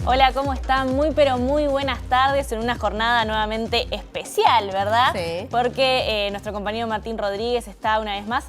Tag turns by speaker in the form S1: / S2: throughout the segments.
S1: Hola, ¿cómo están? Muy pero muy buenas tardes en una jornada nuevamente especial, ¿verdad?
S2: Sí.
S1: Porque nuestro compañero Martín Rodríguez está una vez más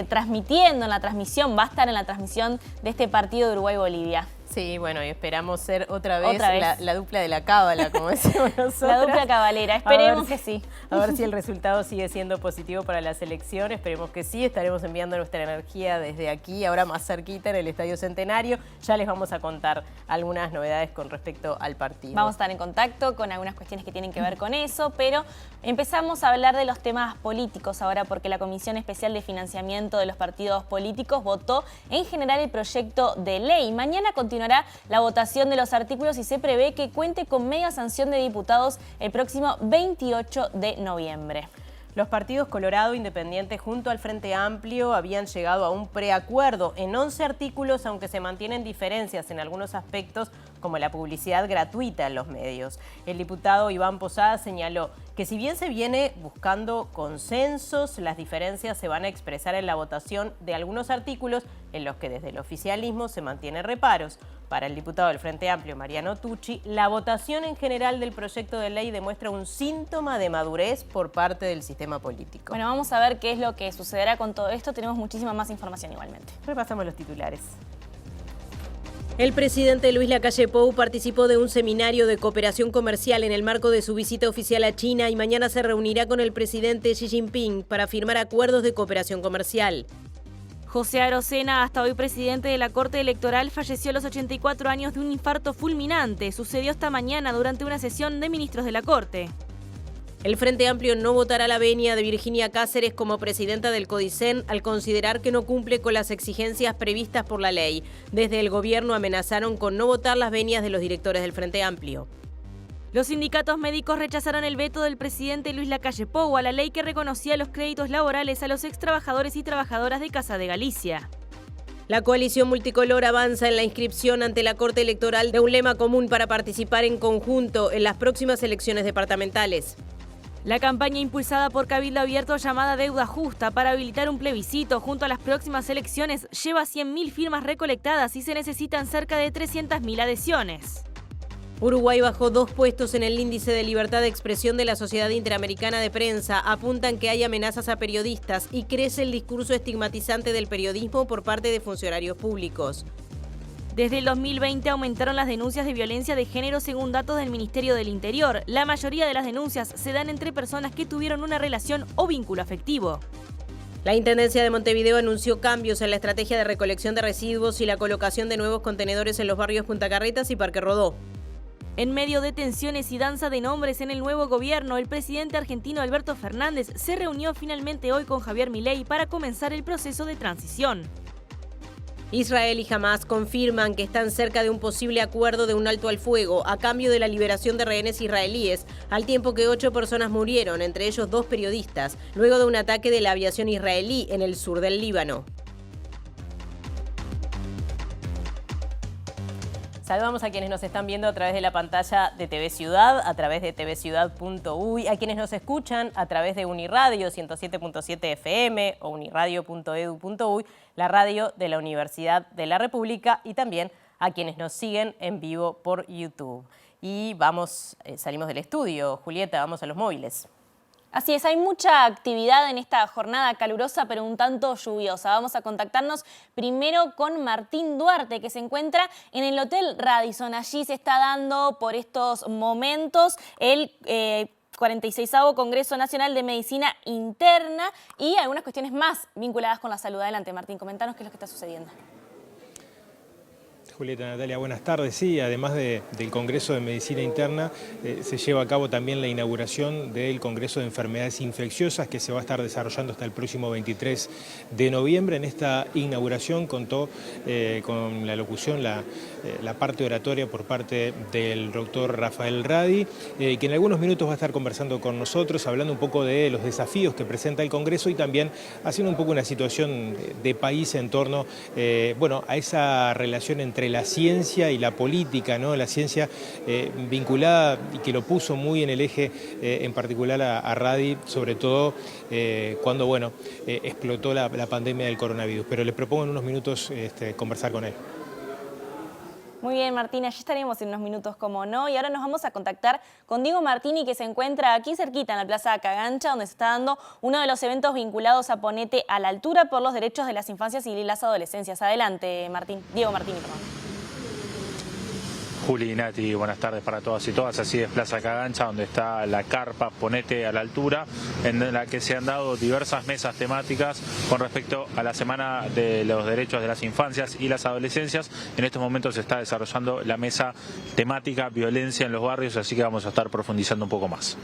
S1: transmitiendo en la transmisión, va a estar en la transmisión de este partido de Uruguay-Bolivia.
S2: Sí, bueno, y esperamos ser otra vez. La dupla de la cábala, como decimos nosotros.
S1: La dupla cabalera, esperemos que sí.
S2: A ver si el resultado sigue siendo positivo para la selección, esperemos que sí. Estaremos enviando nuestra energía desde aquí, ahora más cerquita en el Estadio Centenario. Ya les vamos a contar algunas novedades con respecto al partido.
S1: Vamos a estar en contacto con algunas cuestiones que tienen que ver con eso, pero empezamos a hablar de los temas políticos ahora, porque la Comisión Especial de Financiamiento de los Partidos Políticos votó en general el proyecto de ley. Mañana continuará la votación de los artículos y se prevé que cuente con media sanción de diputados el próximo 28 de noviembre.
S2: Los partidos Colorado, Independiente junto al Frente Amplio habían llegado a un preacuerdo en 11 artículos, aunque se mantienen diferencias en algunos aspectos, como la publicidad gratuita en los medios. El diputado Iván Posada señaló que si bien se viene buscando consensos, las diferencias se van a expresar en la votación de algunos artículos en los que desde el oficialismo se mantienen reparos. Para el diputado del Frente Amplio, Mariano Tucci, la votación en general del proyecto de ley demuestra un síntoma de madurez por parte del sistema político.
S1: Bueno, vamos a ver qué es lo que sucederá con todo esto. Tenemos muchísima más información igualmente.
S2: Repasamos los titulares.
S3: El presidente Luis Lacalle Pou participó de un seminario de cooperación comercial en el marco de su visita oficial a China y mañana se reunirá con el presidente Xi Jinping para firmar acuerdos de cooperación comercial.
S4: José Arocena, hasta hoy presidente de la Corte Electoral, falleció a los 84 años de un infarto fulminante. Sucedió esta mañana durante una sesión de ministros de la Corte.
S3: El Frente Amplio no votará la venia de Virginia Cáceres como presidenta del CODICEN al considerar que no cumple con las exigencias previstas por la ley. Desde el gobierno amenazaron con no votar las venias de los directores del Frente Amplio.
S4: Los sindicatos médicos rechazaron el veto del presidente Luis Lacalle Pou a la ley que reconocía los créditos laborales a los extrabajadores y trabajadoras de Casa de Galicia.
S3: La coalición multicolor avanza en la inscripción ante la Corte Electoral de un lema común para participar en conjunto en las próximas elecciones departamentales.
S4: La campaña impulsada por Cabildo Abierto llamada Deuda Justa para habilitar un plebiscito junto a las próximas elecciones lleva 100.000 firmas recolectadas y se necesitan cerca de 300.000 adhesiones.
S3: Uruguay bajó 2 puestos en el índice de libertad de expresión de la Sociedad Interamericana de Prensa. Apuntan que hay amenazas a periodistas y crece el discurso estigmatizante del periodismo por parte de funcionarios públicos.
S4: Desde el 2020 aumentaron las denuncias de violencia de género según datos del Ministerio del Interior. La mayoría de las denuncias se dan entre personas que tuvieron una relación o vínculo afectivo.
S3: La Intendencia de Montevideo anunció cambios en la estrategia de recolección de residuos y la colocación de nuevos contenedores en los barrios Punta Carretas y Parque Rodó.
S4: En medio de tensiones y danza de nombres en el nuevo gobierno, el presidente argentino Alberto Fernández se reunió finalmente hoy con Javier Milei para comenzar el proceso de transición.
S3: Israel y Hamás confirman que están cerca de un posible acuerdo de un alto al fuego a cambio de la liberación de rehenes israelíes, al tiempo que 8 personas murieron, entre ellos 2 periodistas, luego de un ataque de la aviación israelí en el sur del Líbano.
S2: Saludamos a quienes nos están viendo a través de la pantalla de TV Ciudad, a través de tvciudad.uy, a quienes nos escuchan a través de Uniradio 107.7 FM o uniradio.edu.uy, la radio de la Universidad de la República, y también a quienes nos siguen en vivo por YouTube. Y salimos del estudio. Julieta, vamos a los móviles.
S1: Así es, hay mucha actividad en esta jornada calurosa, pero un tanto lluviosa. Vamos a contactarnos primero con Martín Duarte, que se encuentra en el Hotel Radisson. Allí se está dando por estos momentos el 46º Congreso Nacional de Medicina Interna y algunas cuestiones más vinculadas con la salud. Adelante, Martín, comentanos qué es lo que está sucediendo.
S5: Julieta, Natalia, buenas tardes. Sí, además del Congreso de Medicina Interna, se lleva a cabo también la inauguración del Congreso de Enfermedades Infecciosas, que se va a estar desarrollando hasta el próximo 23 de noviembre. En esta inauguración contó con la locución, la parte oratoria por parte del doctor Rafael Radi, que en algunos minutos va a estar conversando con nosotros, hablando un poco de los desafíos que presenta el Congreso y también haciendo un poco una situación de país en torno a esa relación entre la ciencia y la política, ¿no? La ciencia vinculada y que lo puso muy en el eje, en particular a Radi, sobre todo cuando explotó la pandemia del coronavirus. Pero le propongo en unos minutos conversar con él.
S1: Muy bien, Martín, allí estaremos en unos minutos, como no. Y ahora nos vamos a contactar con Diego Martini, que se encuentra aquí cerquita, en la Plaza Cagancha, donde se está dando uno de los eventos vinculados a Ponete a la Altura por los derechos de las infancias y las adolescencias. Adelante, Diego Martini, perdón.
S6: Juli y Nati, buenas tardes para todas y todas. Así es, Plaza Cagancha, donde está la carpa Ponete a la Altura, en la que se han dado diversas mesas temáticas con respecto a la Semana de los Derechos de las Infancias y las Adolescencias. En estos momentos se está desarrollando la mesa temática Violencia en los Barrios, así que vamos a estar profundizando un poco más.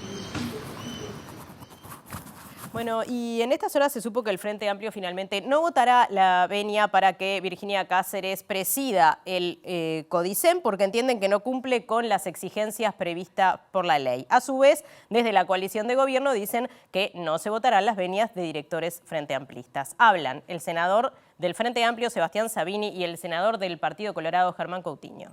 S2: Bueno, y en estas horas se supo que el Frente Amplio finalmente no votará la venia para que Virginia Cáceres presida el CODICEN, porque entienden que no cumple con las exigencias previstas por la ley. A su vez, desde la coalición de gobierno dicen que no se votarán las venias de directores frente amplistas. Hablan el senador del Frente Amplio, Sebastián Sabini, y el senador del Partido Colorado, Germán Coutinho.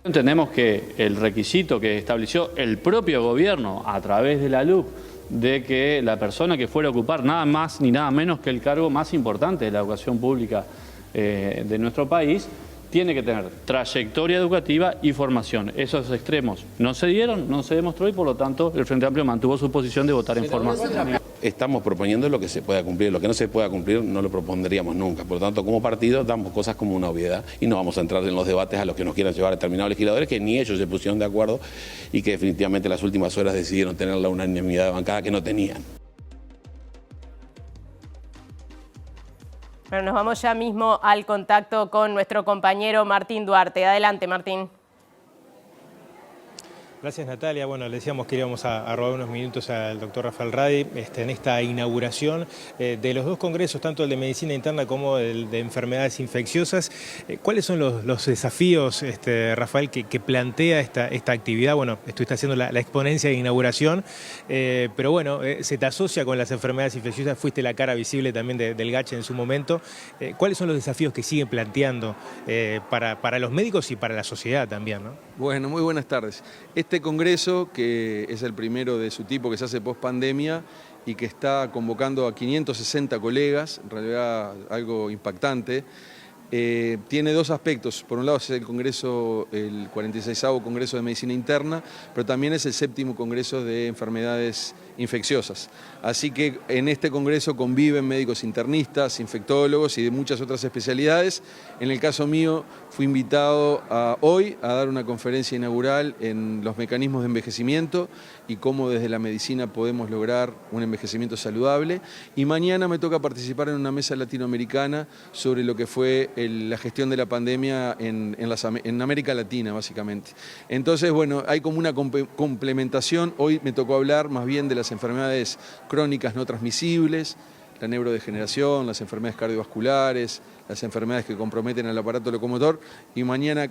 S7: Entendemos que el requisito que estableció el propio gobierno a través de la LUC de que la persona que fuera a ocupar nada más ni nada menos que el cargo más importante de la educación pública de nuestro país, tiene que tener trayectoria educativa y formación. Esos extremos no se dieron, no se demostró y por lo tanto el Frente Amplio mantuvo su posición de votar en forma.
S8: Estamos proponiendo lo que se pueda cumplir, lo que no se pueda cumplir no lo propondríamos nunca. Por lo tanto, como partido damos cosas como una obviedad y no vamos a entrar en los debates a los que nos quieran llevar determinados legisladores que ni ellos se pusieron de acuerdo y que definitivamente en las últimas horas decidieron tener la unanimidad de bancada que no tenían.
S2: Bueno, nos vamos ya mismo al contacto con nuestro compañero Martín Duarte. Adelante, Martín.
S5: Gracias, Natalia. Bueno, le decíamos que íbamos a robar unos minutos al doctor Rafael Radi en esta inauguración de los dos congresos, tanto el de Medicina Interna como el de Enfermedades Infecciosas. ¿Cuáles son los desafíos, Rafael, que plantea esta actividad? Bueno, estuviste haciendo la exponencia de inauguración, pero bueno, se te asocia con las enfermedades infecciosas, fuiste la cara visible también del GACH en su momento. ¿Cuáles son los desafíos que siguen planteando para los médicos y para la sociedad también, ¿no?
S9: Bueno, muy buenas tardes. Este congreso, que es el primero de su tipo que se hace post pandemia y que está convocando a 560 colegas, en realidad algo impactante, tiene dos aspectos. Por un lado es el congreso, el 46º Congreso de Medicina Interna, pero también es el 7º Congreso de Enfermedades Infecciosas. Así que en este congreso conviven médicos internistas, infectólogos y de muchas otras especialidades. En el caso mío fui invitado hoy a dar una conferencia inaugural en los mecanismos de envejecimiento y cómo desde la medicina podemos lograr un envejecimiento saludable. Y mañana me toca participar en una mesa latinoamericana sobre lo que fue la gestión de la pandemia en América Latina, básicamente. Entonces, bueno, hay como una complementación. Hoy me tocó hablar más bien de las enfermedades crónicas no transmisibles, la neurodegeneración, las enfermedades cardiovasculares, las enfermedades que comprometen al aparato locomotor, y mañana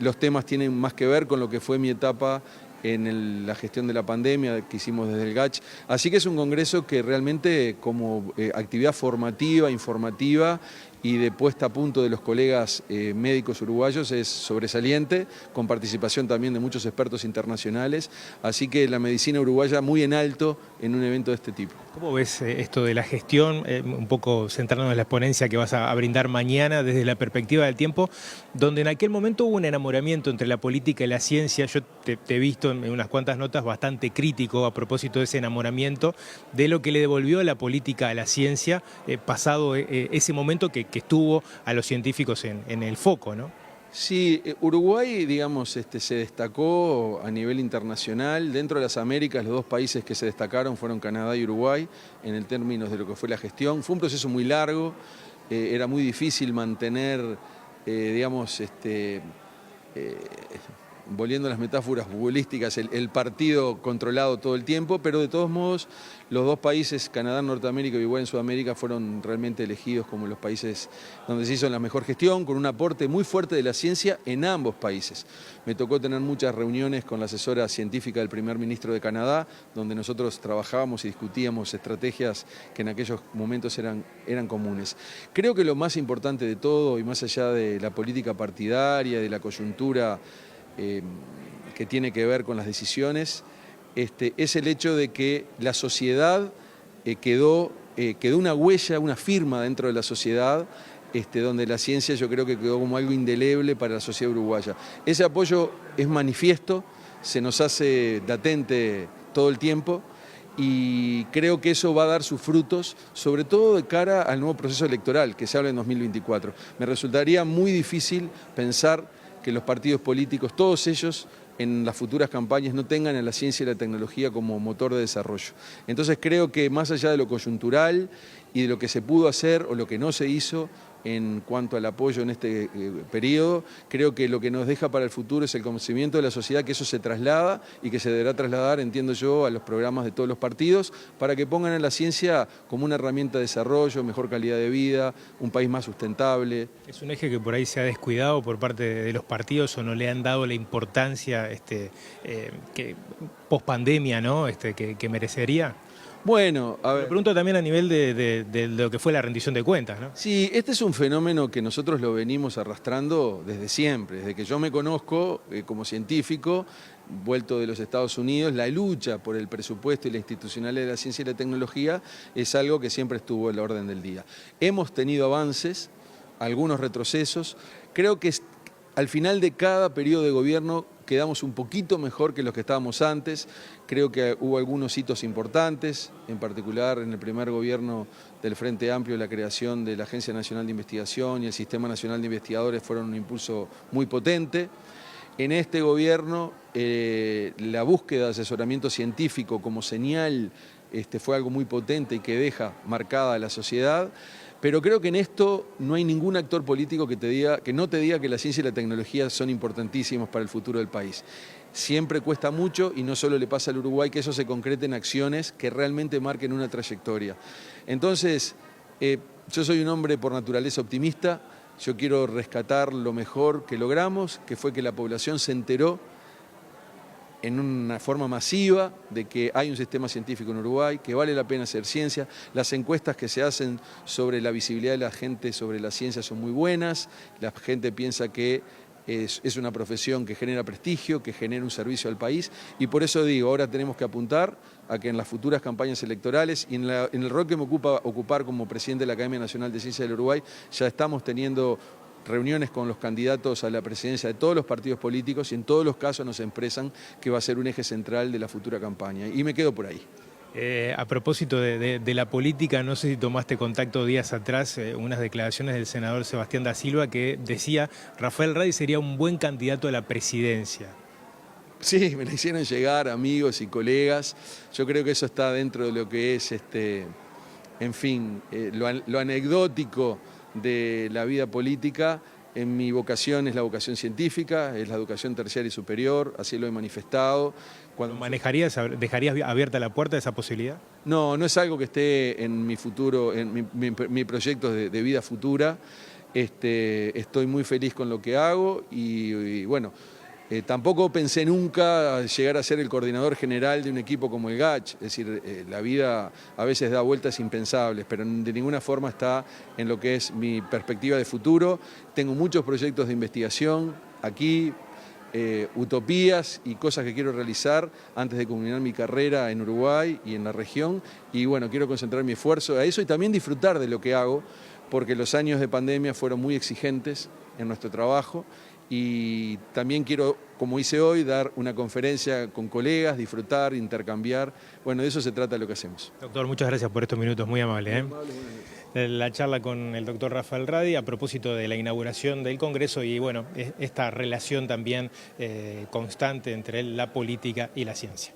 S9: los temas tienen más que ver con lo que fue mi etapa en la gestión de la pandemia que hicimos desde el GACH. Así que es un congreso que realmente como actividad formativa, informativa y de puesta a punto de los colegas médicos uruguayos es sobresaliente, con participación también de muchos expertos internacionales. Así que la medicina uruguaya muy en alto en un evento de este tipo.
S5: ¿Cómo ves esto de la gestión? Un poco centrarnos en la exponencia que vas a brindar mañana desde la perspectiva del tiempo, donde en aquel momento hubo un enamoramiento entre la política y la ciencia. Yo te he visto en unas cuantas notas bastante crítico a propósito de ese enamoramiento, de lo que le devolvió la política a la ciencia, pasado ese momento que estuvo a los científicos en el foco, ¿no?
S9: Sí, Uruguay, digamos, se destacó a nivel internacional. Dentro de las Américas, los dos países que se destacaron fueron Canadá y Uruguay, en el términos de lo que fue la gestión. Fue un proceso muy largo, era muy difícil mantener, digamos, volviendo a las metáforas futbolísticas, el partido controlado todo el tiempo, pero de todos modos los dos países, Canadá en Norteamérica y Uruguay en Sudamérica, fueron realmente elegidos como los países donde se hizo la mejor gestión, con un aporte muy fuerte de la ciencia en ambos países. Me tocó tener muchas reuniones con la asesora científica del primer ministro de Canadá, donde nosotros trabajábamos y discutíamos estrategias que en aquellos momentos eran comunes. Creo que lo más importante de todo, y más allá de la política partidaria, de la coyuntura que tiene que ver con las decisiones, es el hecho de que la sociedad quedó una huella, una firma dentro de la sociedad donde la ciencia yo creo que quedó como algo indeleble para la sociedad uruguaya. Ese apoyo es manifiesto, se nos hace latente todo el tiempo y creo que eso va a dar sus frutos, sobre todo de cara al nuevo proceso electoral que se habla en 2024. Me resultaría muy difícil pensar que los partidos políticos, todos ellos, en las futuras campañas no tengan a la ciencia y la tecnología como motor de desarrollo. Entonces creo que más allá de lo coyuntural y de lo que se pudo hacer o lo que no se hizo en cuanto al apoyo en este periodo, creo que lo que nos deja para el futuro es el conocimiento de la sociedad, que eso se traslada y que se deberá trasladar, entiendo yo, a los programas de todos los partidos, para que pongan a la ciencia como una herramienta de desarrollo, mejor calidad de vida, un país más sustentable.
S5: ¿Es un eje que por ahí se ha descuidado por parte de los partidos o no le han dado la importancia que post pandemia, ¿no? que merecería?
S9: Bueno, a ver.
S5: Me pregunto también a nivel de lo que fue la rendición de cuentas, ¿no?
S9: Sí, este es un fenómeno que nosotros lo venimos arrastrando desde siempre, desde que yo me conozco como científico, vuelto de los Estados Unidos. La lucha por el presupuesto y la institucionalidad de la ciencia y la tecnología es algo que siempre estuvo en la orden del día. Hemos tenido avances, algunos retrocesos. Creo que al final de cada periodo de gobierno quedamos un poquito mejor que los que estábamos antes. Creo que hubo algunos hitos importantes, en particular en el primer gobierno del Frente Amplio, la creación de la Agencia Nacional de Investigación y el Sistema Nacional de Investigadores fueron un impulso muy potente. En este gobierno, la búsqueda de asesoramiento científico como señal fue algo muy potente y que deja marcada a la sociedad. Pero creo que en esto no hay ningún actor político que no te diga que la ciencia y la tecnología son importantísimos para el futuro del país. Siempre cuesta mucho y no solo le pasa al Uruguay que eso se concrete en acciones que realmente marquen una trayectoria. Entonces, yo soy un hombre por naturaleza optimista, yo quiero rescatar lo mejor que logramos, que fue que la población se enteró en una forma masiva de que hay un sistema científico en Uruguay, que vale la pena hacer ciencia. Las encuestas que se hacen sobre la visibilidad de la gente sobre la ciencia son muy buenas, la gente piensa que es una profesión que genera prestigio, que genera un servicio al país, y por eso digo, ahora tenemos que apuntar a que en las futuras campañas electorales y en el rol que me ocupar como presidente de la Academia Nacional de Ciencias del Uruguay, ya estamos teniendo reuniones con los candidatos a la presidencia de todos los partidos políticos y en todos los casos nos expresan que va a ser un eje central de la futura campaña. Y me quedo por ahí.
S5: A propósito de la política, no sé si tomaste contacto días atrás, unas declaraciones del senador Sebastián da Silva que decía Rafael Radi sería un buen candidato a la presidencia.
S9: Sí, me la hicieron llegar amigos y colegas. Yo creo que eso está dentro de lo que es, en fin, lo anecdótico de la vida política. En mi vocación es la vocación científica, es la educación terciaria y superior, así lo he manifestado.
S5: ¿Dejarías abierta la puerta a esa posibilidad?
S9: No, no es algo que esté en mi futuro, en mi proyecto de vida futura. Estoy muy feliz con lo que hago y bueno, tampoco pensé nunca llegar a ser el coordinador general de un equipo como el GACH, es decir, la vida a veces da vueltas impensables, pero de ninguna forma está en lo que es mi perspectiva de futuro. Tengo muchos proyectos de investigación aquí, utopías y cosas que quiero realizar antes de culminar mi carrera en Uruguay y en la región, y bueno, quiero concentrar mi esfuerzo a eso y también disfrutar de lo que hago, porque los años de pandemia fueron muy exigentes en nuestro trabajo. Y también quiero, como hice hoy, dar una conferencia con colegas, disfrutar, intercambiar. Bueno, de eso se trata lo que hacemos.
S5: Doctor, muchas gracias por estos minutos, muy amable. La charla con el doctor Rafael Radi a propósito de la inauguración del Congreso y bueno, esta relación también constante entre la política y la ciencia.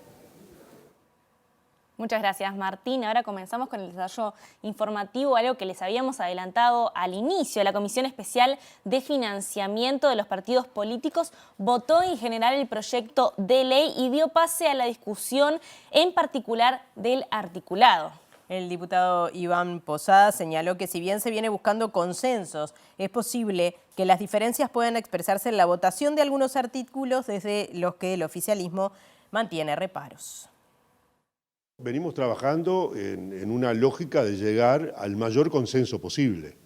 S1: Muchas gracias, Martín. Ahora comenzamos con el desarrollo informativo, algo que les habíamos adelantado al inicio. La Comisión Especial de Financiamiento de los Partidos Políticos votó en general el proyecto de ley y dio pase a la discusión, en particular del articulado.
S2: El diputado Iván Posada señaló que si bien se viene buscando consensos, es posible que las diferencias puedan expresarse en la votación de algunos artículos desde los que el oficialismo mantiene reparos.
S10: Venimos trabajando en una lógica de llegar al mayor consenso posible.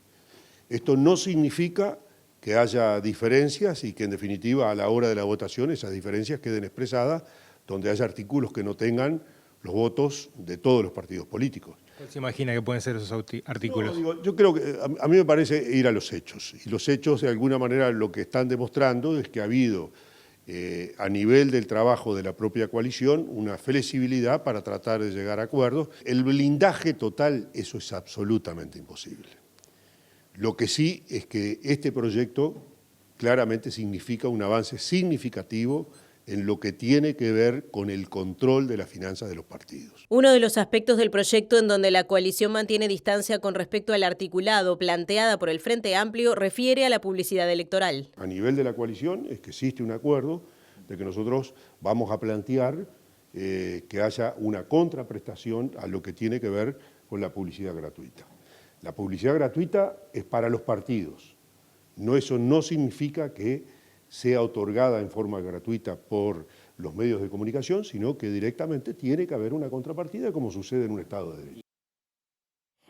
S10: Esto no significa que haya diferencias y que en definitiva a la hora de la votación esas diferencias queden expresadas donde haya artículos que no tengan los votos de todos los partidos políticos.
S5: ¿Cuál se imagina que pueden ser esos artículos?
S10: No, yo creo que a mí me parece ir a los hechos. Y los hechos, de alguna manera, lo que están demostrando es que ha habido, a nivel del trabajo de la propia coalición, una flexibilidad para tratar de llegar a acuerdos. El blindaje total, eso es absolutamente imposible. Lo que sí es que este proyecto claramente significa un avance significativo en lo que tiene que ver con el control de las finanzas de los partidos.
S3: Uno de los aspectos del proyecto en donde la coalición mantiene distancia con respecto al articulado planteada por el Frente Amplio refiere a la publicidad electoral.
S10: A nivel de la coalición es que existe un acuerdo de que nosotros vamos a plantear que haya una contraprestación a lo que tiene que ver con la publicidad gratuita. La publicidad gratuita es para los partidos. Eso no significa que sea otorgada en forma gratuita por los medios de comunicación, sino que directamente tiene que haber una contrapartida, como sucede en un Estado de Derecho.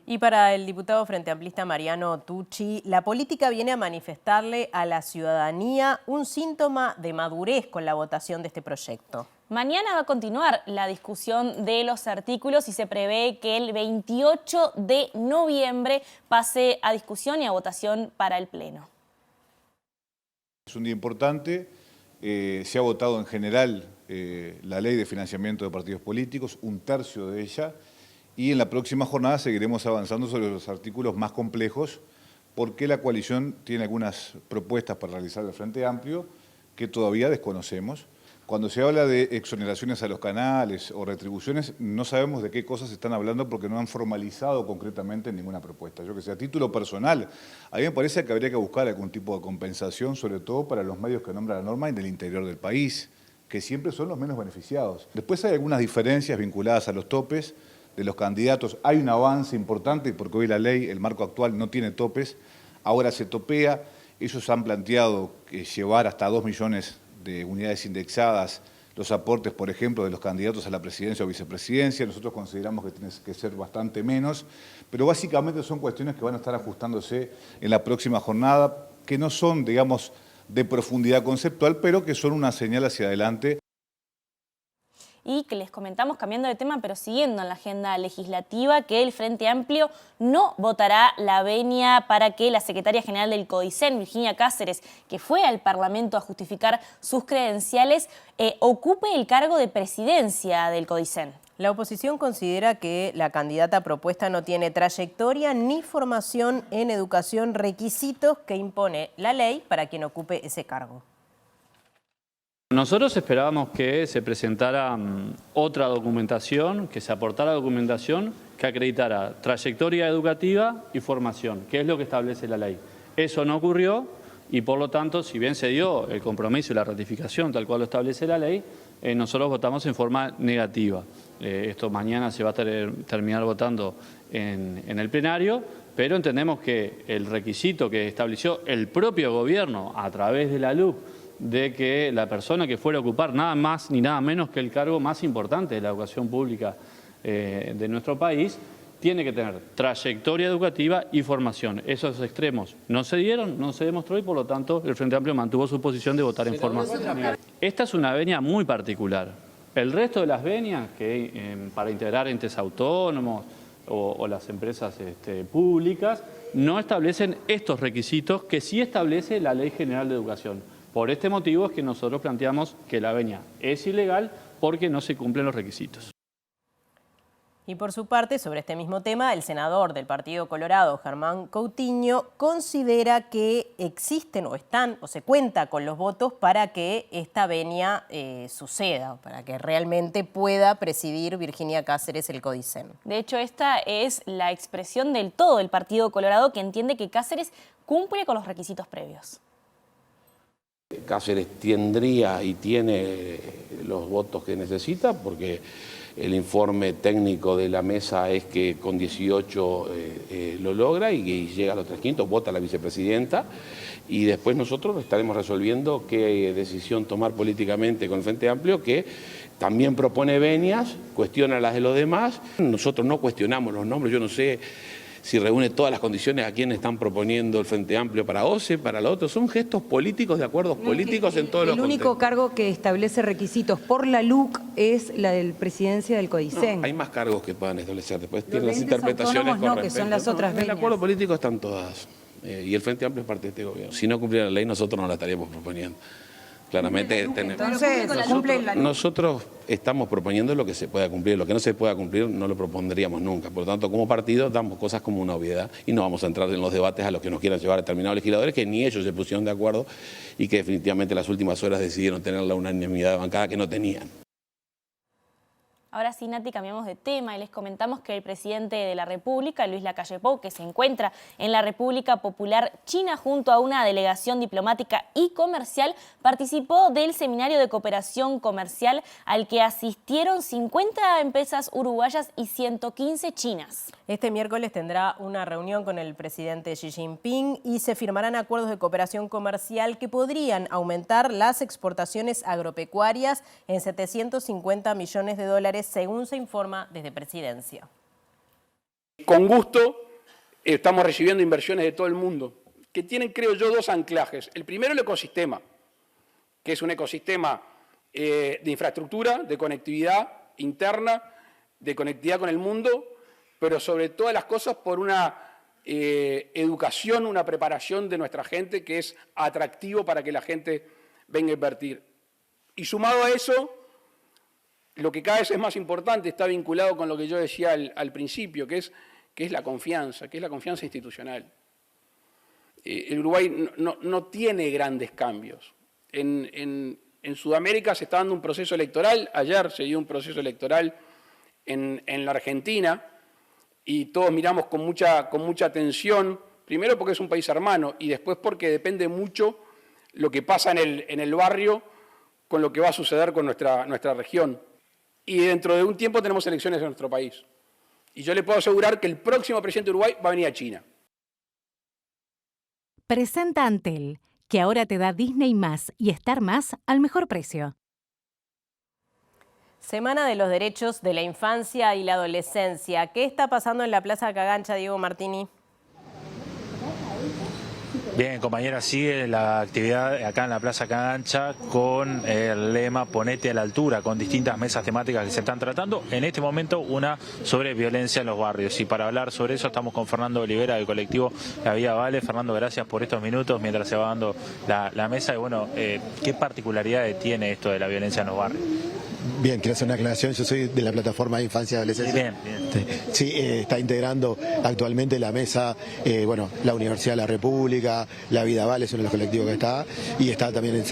S2: Y para el diputado frente amplista Mariano Tucci, la política viene a manifestarle a la ciudadanía un síntoma de madurez con la votación de este proyecto.
S1: Mañana va a continuar la discusión de los artículos y se prevé que el 28 de noviembre pase a discusión y a votación para el Pleno.
S11: Es un día importante, se ha votado en general la ley de financiamiento de partidos políticos, un tercio de ella, y en la próxima jornada seguiremos avanzando sobre los artículos más complejos, porque la coalición tiene algunas propuestas para realizar el Frente Amplio que todavía desconocemos. Cuando se habla de exoneraciones a los canales o retribuciones, no sabemos de qué cosas están hablando porque no han formalizado concretamente ninguna propuesta. Yo que sé, a título personal, a mí me parece que habría que buscar algún tipo de compensación, sobre todo para los medios que nombra la norma en el interior del país, que siempre son los menos beneficiados. Después hay algunas diferencias vinculadas a los topes de los candidatos. Hay un avance importante porque hoy la ley, el marco actual, no tiene topes, ahora se topea. Ellos han planteado llevar hasta 2 millones de unidades indexadas, los aportes, por ejemplo, de los candidatos a la presidencia o vicepresidencia. Nosotros consideramos que tiene que ser bastante menos, pero básicamente son cuestiones que van a estar ajustándose en la próxima jornada, que no son, digamos, de profundidad conceptual, pero que son una señal hacia adelante.
S1: Y que les comentamos, cambiando de tema, pero siguiendo en la agenda legislativa, que el Frente Amplio no votará la venia para que la secretaria general del CODICEN, Virginia Cáceres, que fue al Parlamento a justificar sus credenciales, ocupe el cargo de presidencia del CODICEN.
S2: La oposición considera que la candidata propuesta no tiene trayectoria ni formación en educación, requisitos que impone la ley para quien ocupe ese cargo.
S7: Nosotros esperábamos que se presentara otra documentación, que se aportara documentación que acreditara trayectoria educativa y formación, que es lo que establece la ley. Eso no ocurrió y por lo tanto, si bien se dio el compromiso y la ratificación tal cual lo establece la ley, nosotros votamos en forma negativa. Esto mañana se va a terminar votando en el plenario, pero entendemos que el requisito que estableció el propio gobierno a través de la LUC de que la persona que fuera a ocupar nada más ni nada menos que el cargo más importante de la educación pública de nuestro país, tiene que tener trayectoria educativa y formación. Esos extremos no se dieron, no se demostró y por lo tanto el Frente Amplio mantuvo su posición de votar en forma negativa. Esta es una venia muy particular. El resto de las venias, que para integrar entes autónomos o las empresas públicas, no establecen estos requisitos que sí establece la Ley General de Educación. Por este motivo es que nosotros planteamos que la venia es ilegal porque no se cumplen los requisitos.
S2: Y por su parte, sobre este mismo tema, el senador del Partido Colorado, Germán Coutinho, considera que existen o se cuenta con los votos para que esta venia suceda, para que realmente pueda presidir Virginia Cáceres el CODICEN.
S1: De hecho, esta es la expresión del todo el Partido Colorado, que entiende que Cáceres cumple con los requisitos previos.
S8: Cáceres tendría y tiene los votos que necesita porque el informe técnico de la mesa es que con 18 lo logra y llega a los 3/5, vota la vicepresidenta y después nosotros estaremos resolviendo qué decisión tomar políticamente con el Frente Amplio, que también propone venias, cuestiona las de los demás. Nosotros no cuestionamos los nombres, yo no sé si reúne todas las condiciones a quienes están proponiendo el Frente Amplio para OCE, para lo otro. Son gestos políticos de acuerdos políticos en todos los
S12: contextos. El único cargo que establece requisitos por la LUC es la del presidencia del CODICEN.
S8: No, hay más cargos que puedan establecer. Después
S12: Los
S8: tienen las
S12: entes
S8: interpretaciones
S12: autónomos no,
S8: con
S12: que son
S8: respecto.
S12: las otras
S8: En el
S12: veñas.
S8: acuerdo político están todas. Y el Frente Amplio es parte de este gobierno. Si no cumpliera la ley, nosotros no la estaríamos proponiendo. Claramente nosotros estamos proponiendo lo que se pueda cumplir, lo que no se pueda cumplir no lo propondríamos nunca. Por lo tanto, como partido damos cosas como una obviedad y no vamos a entrar en los debates a los que nos quieran llevar determinados legisladores, que ni ellos se pusieron de acuerdo y que definitivamente en las últimas horas decidieron tener la unanimidad de bancada que no tenían.
S1: Ahora sí, Nati, cambiamos de tema y les comentamos que el presidente de la República, Luis Lacalle Pou, que se encuentra en la República Popular China junto a una delegación diplomática y comercial, participó del seminario de cooperación comercial al que asistieron 50 empresas uruguayas y 115 chinas.
S2: Este miércoles tendrá una reunión con el presidente Xi Jinping y se firmarán acuerdos de cooperación comercial que podrían aumentar las exportaciones agropecuarias en 750 millones de dólares, según se informa desde Presidencia.
S13: Con gusto estamos recibiendo inversiones de todo el mundo, que tienen, creo yo, dos anclajes. El primero, el ecosistema, que es un ecosistema de infraestructura, de conectividad interna, de conectividad con el mundo, pero sobre todas las cosas por una educación, una preparación de nuestra gente que es atractivo para que la gente venga a invertir. Y sumado a eso, lo que cada vez es más importante está vinculado con lo que yo decía al principio, que es la confianza, institucional. El Uruguay no tiene grandes cambios. En Sudamérica se está dando un proceso electoral, ayer se dio un proceso electoral en la Argentina, y todos miramos con mucha atención, primero porque es un país hermano y después porque depende mucho lo que pasa en el barrio con lo que va a suceder con nuestra región. Y dentro de un tiempo tenemos elecciones en nuestro país. Y yo le puedo asegurar que el próximo presidente de Uruguay va a venir a China.
S14: Presenta Antel, que ahora te da Disney+ y Star+ al mejor precio.
S2: Semana de los Derechos de la Infancia y la Adolescencia. ¿Qué está pasando en la Plaza Cagancha, Diego Martini?
S6: Bien, compañera, sigue la actividad acá en la Plaza Cagancha con el lema Ponete a la altura, con distintas mesas temáticas que se están tratando. En este momento una sobre violencia en los barrios. Y para hablar sobre eso estamos con Fernando Olivera del colectivo La Vida Vale. Fernando, gracias por estos minutos mientras se va dando la mesa. Y bueno, ¿qué particularidades tiene esto de la violencia en los barrios?
S15: Bien, quiero hacer una aclaración, yo soy de la plataforma de Infancia y Adolescencia.
S6: Bien.
S15: Sí, está integrando actualmente la mesa, la Universidad de la República, La Vida Vale es uno de los colectivos que está, y está también el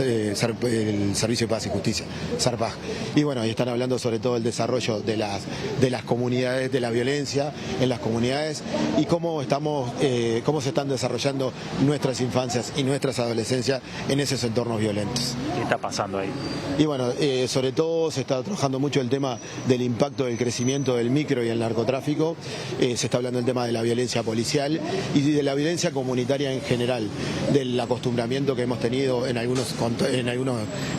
S15: Servicio de Paz y Justicia, SARPAJ. Y bueno, y están hablando sobre todo el desarrollo de las comunidades, de la violencia en las comunidades y cómo se están desarrollando nuestras infancias y nuestras adolescencias en esos entornos violentos.
S6: ¿Qué está pasando ahí?
S15: Y bueno, sobre todo se está trabajando mucho el tema del impacto del crecimiento del micro y el narcotráfico, se está hablando del tema de la violencia policial y de la violencia comunitaria en general, del acostumbramiento que hemos tenido en algunos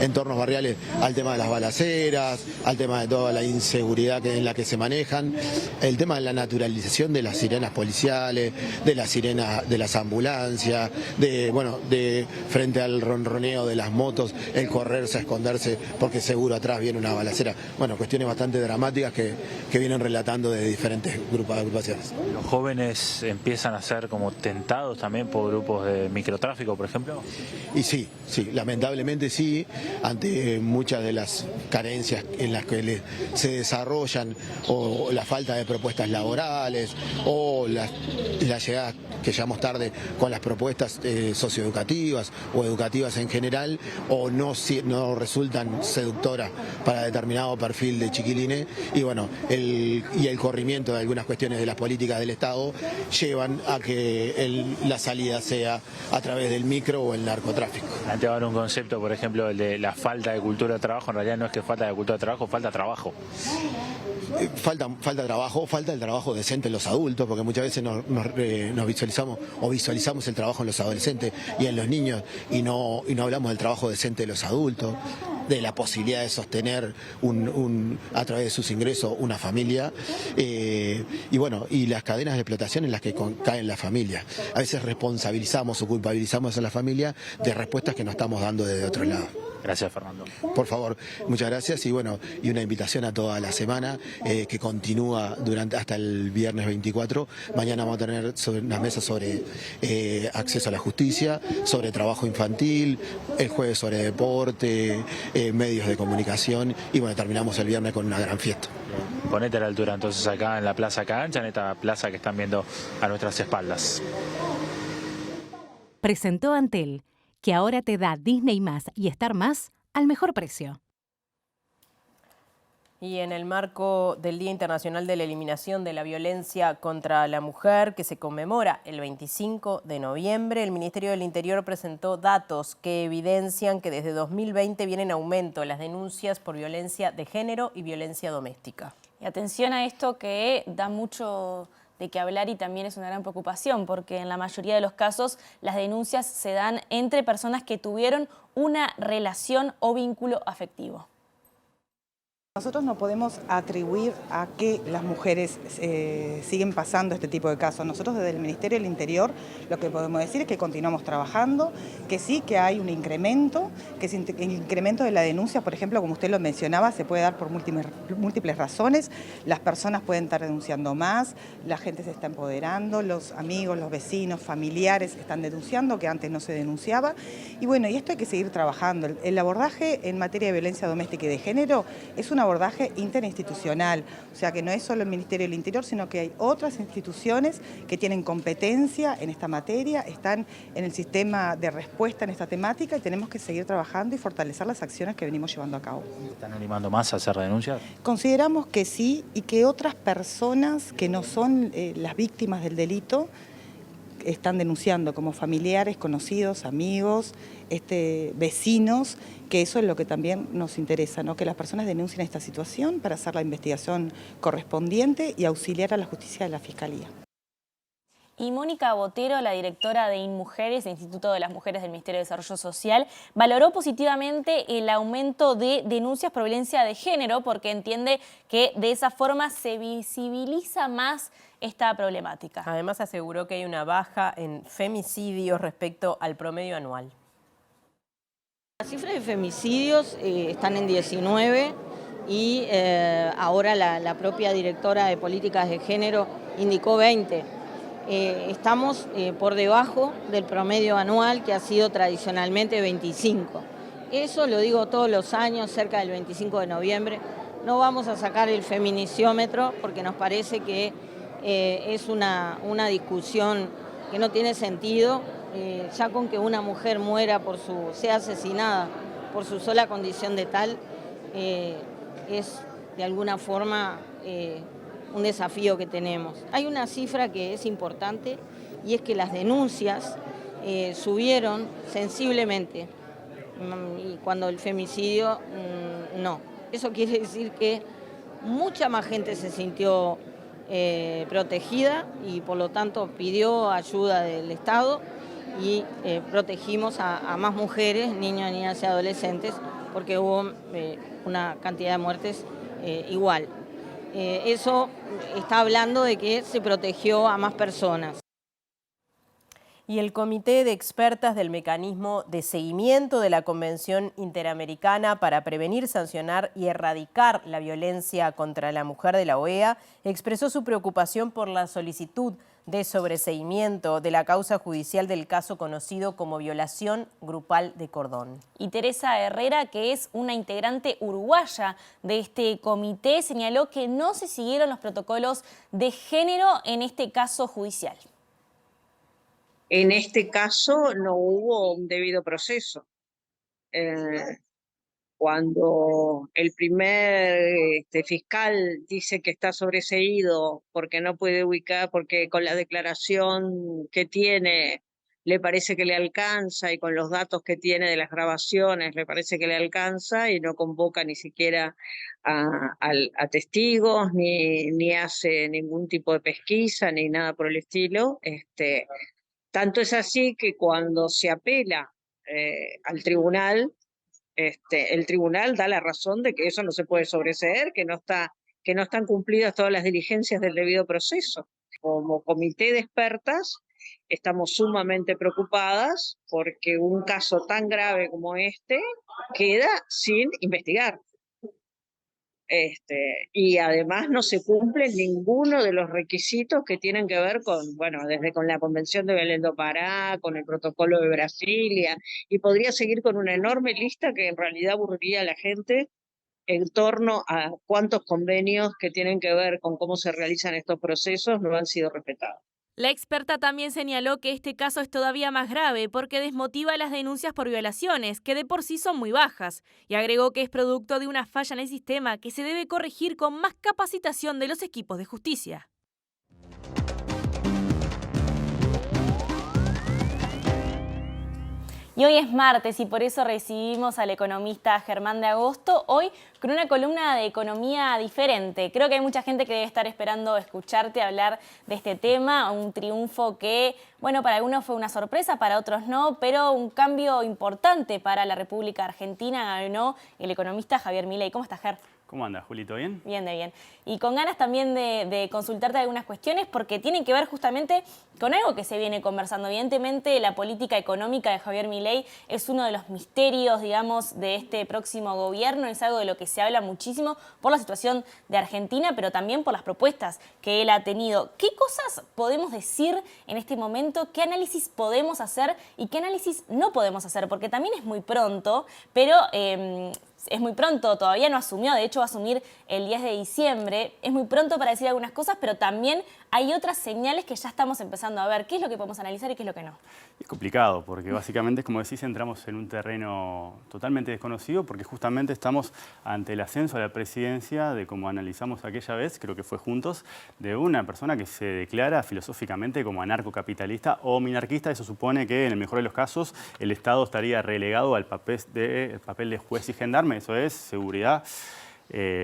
S15: entornos barriales al tema de las balaceras, al tema de toda la inseguridad en la que se manejan, el tema de la naturalización de las sirenas policiales, de las sirenas de las ambulancias, de frente al ronroneo de las motos, el correrse a esconderse porque seguro atrás viene una balacera. Bueno, cuestiones bastante dramáticas que vienen relatando de diferentes agrupaciones.
S6: ¿Los jóvenes empiezan a ser como tentados también por grupos de microtráfico, por ejemplo?
S15: Y sí, lamentablemente sí, ante muchas de las carencias en las que se desarrollan, o la falta de propuestas laborales, o la llegada que llegamos tarde con las propuestas socioeducativas o educativas en general, o no resultan seductoras para determinado perfil de chiquilines, y bueno, el corrimiento de algunas cuestiones de las políticas del Estado llevan a que la salida sea a través del micro o el narcotráfico.
S6: Planteaban un concepto, por ejemplo, el de la falta de cultura de trabajo. En realidad no es que falta de cultura de trabajo, falta trabajo.
S15: Falta trabajo, falta el trabajo decente en los adultos, porque muchas veces nos visualizamos el trabajo en los adolescentes y en los niños y no hablamos del trabajo decente de los adultos, de la posibilidad de sostener tener a través de sus ingresos una familia, y bueno, y las cadenas de explotación en las que caen las familias. A veces responsabilizamos o culpabilizamos a la familia de respuestas que no estamos dando desde otro lado.
S6: Gracias, Fernando.
S15: Por favor, muchas gracias y bueno, y una invitación a toda la semana que continúa hasta el viernes 24. Mañana vamos a tener unas mesas sobre acceso a la justicia, sobre trabajo infantil, el jueves sobre deporte, medios de comunicación y bueno, terminamos el viernes con una gran fiesta.
S6: Ponete a la altura entonces acá en la Plaza Cagancha, en esta plaza que están viendo a nuestras espaldas.
S14: Presentó Antel, que ahora te da Disney+ y Star+ al mejor precio.
S2: Y en el marco del Día Internacional de la Eliminación de la Violencia contra la Mujer, que se conmemora el 25 de noviembre, el Ministerio del Interior presentó datos que evidencian que desde 2020 vienen en aumento las denuncias por violencia de género y violencia doméstica.
S1: Y atención a esto que da mucho de qué hablar y también es una gran preocupación, porque en la mayoría de los casos las denuncias se dan entre personas que tuvieron una relación o vínculo afectivo.
S16: Nosotros no podemos atribuir a que las mujeres siguen pasando este tipo de casos. Nosotros desde el Ministerio del Interior lo que podemos decir es que continuamos trabajando, que sí, que hay un incremento, que el incremento de la denuncia, por ejemplo, como usted lo mencionaba, se puede dar por múltiples razones. Las personas pueden estar denunciando más, la gente se está empoderando, los amigos, los vecinos, familiares están denunciando, que antes no se denunciaba. Y bueno, y esto hay que seguir trabajando. El abordaje en materia de violencia doméstica y de género es un abordaje interinstitucional, o sea que no es solo el Ministerio del Interior, sino que hay otras instituciones que tienen competencia en esta materia, están en el sistema de respuesta en esta temática y tenemos que seguir trabajando y fortalecer las acciones que venimos llevando a cabo.
S6: ¿Están animando más a hacer denuncias?
S16: Consideramos que sí y que otras personas que no son las víctimas del delito están denunciando como familiares, conocidos, amigos, vecinos, que eso es lo que también nos interesa, ¿no? Que las personas denuncien esta situación para hacer la investigación correspondiente y auxiliar a la justicia de la Fiscalía.
S1: Y Mónica Botero, la directora de InMujeres, el Instituto de las Mujeres del Ministerio de Desarrollo Social, valoró positivamente el aumento de denuncias por violencia de género porque entiende que de esa forma se visibiliza más esta problemática.
S2: Además aseguró que hay una baja en femicidios respecto al promedio anual.
S17: Las cifras de femicidios están en 19 y ahora la propia directora de políticas de género indicó 20. Estamos por debajo del promedio anual que ha sido tradicionalmente 25. Eso lo digo todos los años, cerca del 25 de noviembre. No vamos a sacar el feminiciómetro porque nos parece que es una discusión que no tiene sentido. Ya con que una mujer muera sea asesinada por su sola condición de tal, es de alguna forma un desafío que tenemos. Hay una cifra que es importante y es que las denuncias subieron sensiblemente y cuando el femicidio no. Eso quiere decir que mucha más gente se sintió protegida y por lo tanto pidió ayuda del Estado y protegimos a más mujeres, niños, niñas y adolescentes porque hubo una cantidad de muertes igual. Eso está hablando de que se protegió a más personas.
S2: Y el Comité de Expertas del Mecanismo de Seguimiento de la Convención Interamericana para Prevenir, Sancionar y Erradicar la Violencia contra la Mujer de la OEA expresó su preocupación por la solicitud de sobreseimiento de la causa judicial del caso conocido como violación grupal de Cordón.
S1: Y Teresa Herrera, que es una integrante uruguaya de este comité, señaló que no se siguieron los protocolos de género en este caso judicial.
S18: En este caso no hubo un debido proceso. Cuando el primer fiscal dice que está sobreseído porque no puede ubicar, porque con la declaración que tiene le parece que le alcanza y con los datos que tiene de las grabaciones le parece que le alcanza y no convoca ni siquiera a testigos ni hace ningún tipo de pesquisa ni nada por el estilo. Tanto es así que cuando se apela al tribunal, el tribunal da la razón de que eso no se puede sobreseer, que no están cumplidas todas las diligencias del debido proceso. Como comité de expertas estamos sumamente preocupadas porque un caso tan grave como este queda sin investigar. Y además no se cumple ninguno de los requisitos que tienen que ver con, bueno, desde con la Convención de Belén do Pará, con el Protocolo de Brasilia, y podría seguir con una enorme lista que en realidad aburriría a la gente en torno a cuántos convenios que tienen que ver con cómo se realizan estos procesos no han sido respetados.
S4: La experta también señaló que este caso es todavía más grave porque desmotiva las denuncias por violaciones, que de por sí son muy bajas, y agregó que es producto de una falla en el sistema que se debe corregir con más capacitación de los equipos de justicia.
S1: Y hoy es martes y por eso recibimos al economista Germán de Agosto, hoy con una columna de economía diferente. Creo que hay mucha gente que debe estar esperando escucharte hablar de este tema, un triunfo que, bueno, para algunos fue una sorpresa, para otros no, pero un cambio importante para la República Argentina ganó el economista Javier Milei. ¿Cómo estás, Ger?
S19: ¿Cómo andas, Julito? ¿Bien?
S1: Bien, de bien. Y con ganas también de consultarte algunas cuestiones porque tienen que ver justamente con algo que se viene conversando. Evidentemente, la política económica de Javier Milei es uno de los misterios, digamos, de este próximo gobierno. Es algo de lo que se habla muchísimo por la situación de Argentina, pero también por las propuestas que él ha tenido. ¿Qué cosas podemos decir en este momento? ¿Qué análisis podemos hacer y qué análisis no podemos hacer? Porque también es muy pronto, pero es muy pronto, todavía no asumió, de hecho va a asumir el 10 de diciembre. Es muy pronto para decir algunas cosas, pero también hay otras señales que ya estamos empezando a ver. ¿Qué es lo que podemos analizar y qué es lo que no?
S19: Es complicado porque básicamente, como decís, entramos en un terreno totalmente desconocido porque justamente estamos ante el ascenso a la presidencia de, como analizamos aquella vez, creo que fue juntos, de una persona que se declara filosóficamente como anarcocapitalista o minarquista. Eso supone que en el mejor de los casos el Estado estaría relegado al papel de juez y gendarme, eso es seguridad,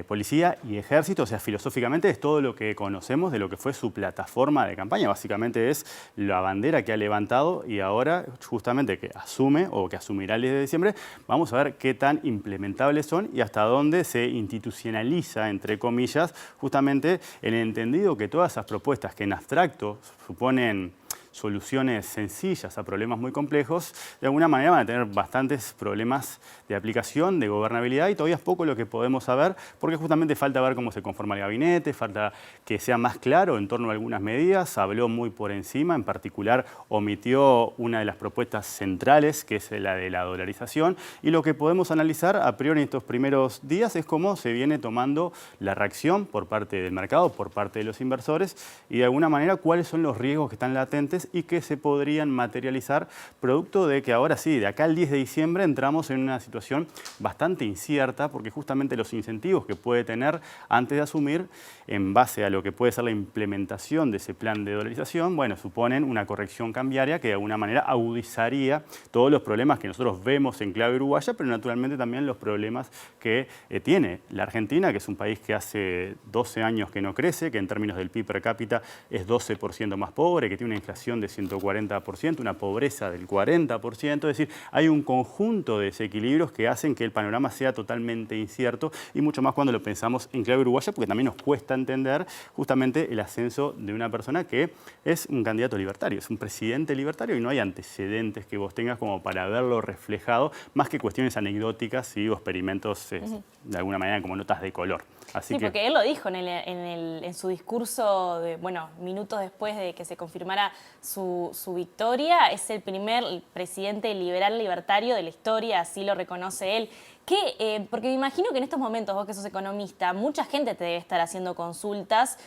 S19: policía y ejército. O sea, filosóficamente es todo lo que conocemos de lo que fue su plataforma de campaña. Básicamente es la bandera que ha levantado y ahora justamente que asume o que asumirá el 10 de diciembre, vamos a ver qué tan implementables son y hasta dónde se institucionaliza, entre comillas, justamente el entendido que todas esas propuestas que en abstracto suponen soluciones sencillas a problemas muy complejos, de alguna manera van a tener bastantes problemas de aplicación, de gobernabilidad, y todavía es poco lo que podemos saber, porque justamente falta ver cómo se conforma el gabinete, falta que sea más claro en torno a algunas medidas. Habló muy por encima, en particular omitió una de las propuestas centrales, que es la de la dolarización, y lo que podemos analizar a priori en estos primeros días es cómo se viene tomando la reacción por parte del mercado, por parte de los inversores, y de alguna manera cuáles son los riesgos que están latentes y que se podrían materializar producto de que ahora sí, de acá al 10 de diciembre entramos en una situación bastante incierta porque justamente los incentivos que puede tener antes de asumir en base a lo que puede ser la implementación de ese plan de dolarización, bueno, suponen una corrección cambiaria que de alguna manera agudizaría todos los problemas que nosotros vemos en clave uruguaya, pero naturalmente también los problemas que tiene la Argentina, que es un país que hace 12 años que no crece, que en términos del PIB per cápita es 12% más pobre, que tiene una inflación de 140%, una pobreza del 40%, es decir, hay un conjunto de desequilibrios que hacen que el panorama sea totalmente incierto y mucho más cuando lo pensamos en clave uruguaya, porque también nos cuesta entender justamente el ascenso de una persona que es un candidato libertario, es un presidente libertario y no hay antecedentes que vos tengas como para verlo reflejado, más que cuestiones anecdóticas y experimentos de alguna manera como notas de color. Así
S1: sí, porque él lo dijo en su discurso, bueno, minutos después de que se confirmara su victoria, es el primer presidente liberal libertario de la historia, así lo reconoce él. Porque me imagino que en estos momentos, vos que sos economista, mucha gente te debe estar haciendo consultas,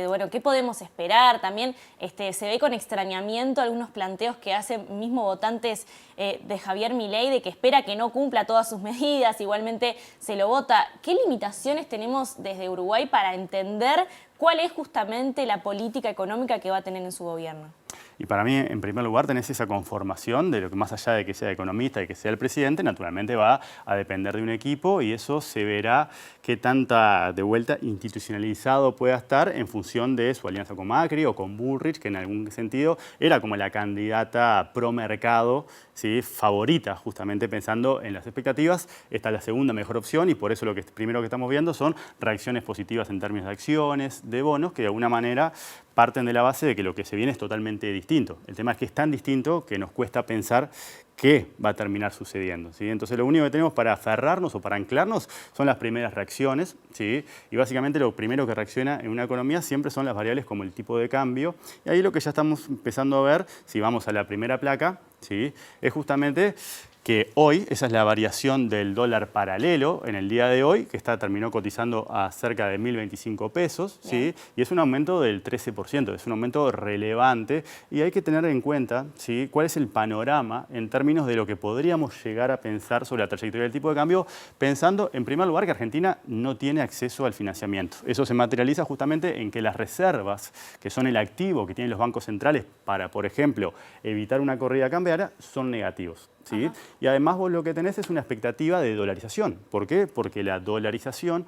S1: bueno, ¿qué podemos esperar? También se ve con extrañamiento algunos planteos que hacen mismo votantes de Javier Milei, de que espera que no cumpla todas sus medidas, igualmente se lo vota. ¿Qué limitaciones tenemos desde Uruguay para entender cuál es justamente la política económica que va a tener en su gobierno?
S19: Y para mí, en primer lugar, tenés esa conformación de lo que más allá de que sea economista y que sea el presidente, naturalmente va a depender de un equipo y eso se verá qué tanta de vuelta institucionalizado pueda estar en función de su alianza con Macri o con Bullrich, que en algún sentido era como la candidata pro mercado, ¿sí?, favorita, justamente pensando en las expectativas. Esta es la segunda mejor opción y por eso lo que primero que estamos viendo son reacciones positivas en términos de acciones, de bonos, que de alguna manera parten de la base de que lo que se viene es totalmente distinto. El tema es que es tan distinto que nos cuesta pensar qué va a terminar sucediendo, ¿sí? Entonces lo único que tenemos para aferrarnos o para anclarnos son las primeras reacciones, ¿sí? Y básicamente lo primero que reacciona en una economía siempre son las variables como el tipo de cambio. Y ahí lo que ya estamos empezando a ver, si vamos a la primera placa, ¿sí?, es justamente que hoy, esa es la variación del dólar paralelo en el día de hoy, que terminó cotizando a cerca de 1.025 pesos, ¿sí?, y es un aumento del 13%, es un aumento relevante y hay que tener en cuenta, ¿sí?, cuál es el panorama en términos de lo que podríamos llegar a pensar sobre la trayectoria del tipo de cambio, pensando en primer lugar que Argentina no tiene acceso al financiamiento. Eso se materializa justamente en que las reservas, que son el activo que tienen los bancos centrales para, por ejemplo, evitar una corrida cambiaria, son negativos, ¿sí? Y además vos lo que tenés es una expectativa de dolarización. ¿Por qué? Porque la dolarización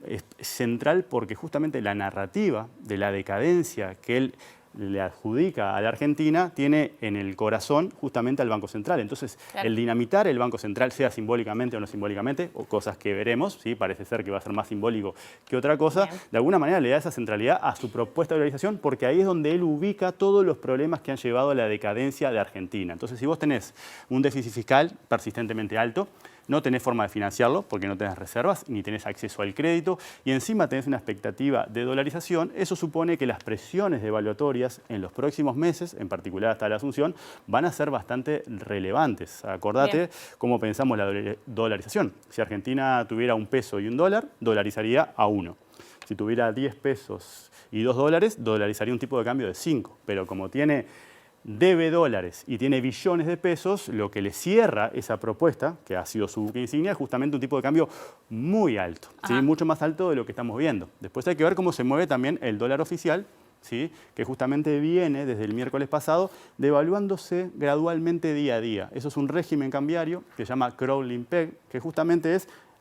S19: es central porque justamente la narrativa de la decadencia que él le adjudica a la Argentina tiene en el corazón justamente al Banco Central. Entonces, el dinamitar el Banco Central, sea simbólicamente o no simbólicamente, o cosas que veremos, ¿sí?, parece ser que va a ser más simbólico que otra cosa, de alguna manera le da esa centralidad a su propuesta de dolarización porque ahí es donde él ubica todos los problemas que han llevado a la decadencia de Argentina. Entonces, si vos tenés un déficit fiscal persistentemente alto, no tenés forma de financiarlo porque no tenés reservas ni tenés acceso al crédito y encima tenés una expectativa de dolarización, eso supone que las presiones devaluatorias en los próximos meses, en particular hasta la Asunción, van a ser bastante relevantes. Acordate cómo pensamos la dolarización. Si Argentina tuviera un peso y un dólar, dolarizaría a 1. Si tuviera 10 pesos y 2 dólares, dolarizaría un tipo de cambio de 5. Pero como debe dólares y tiene billones de pesos, lo que le cierra esa propuesta, que ha sido su buque insignia, es justamente un tipo de cambio muy alto, ¿sí?, mucho más alto de lo que estamos viendo. Después hay que ver cómo se mueve también el dólar oficial, ¿sí?, que justamente viene desde el miércoles pasado devaluándose gradualmente día a día. Eso es un régimen cambiario que se llama crawling peg, que justamente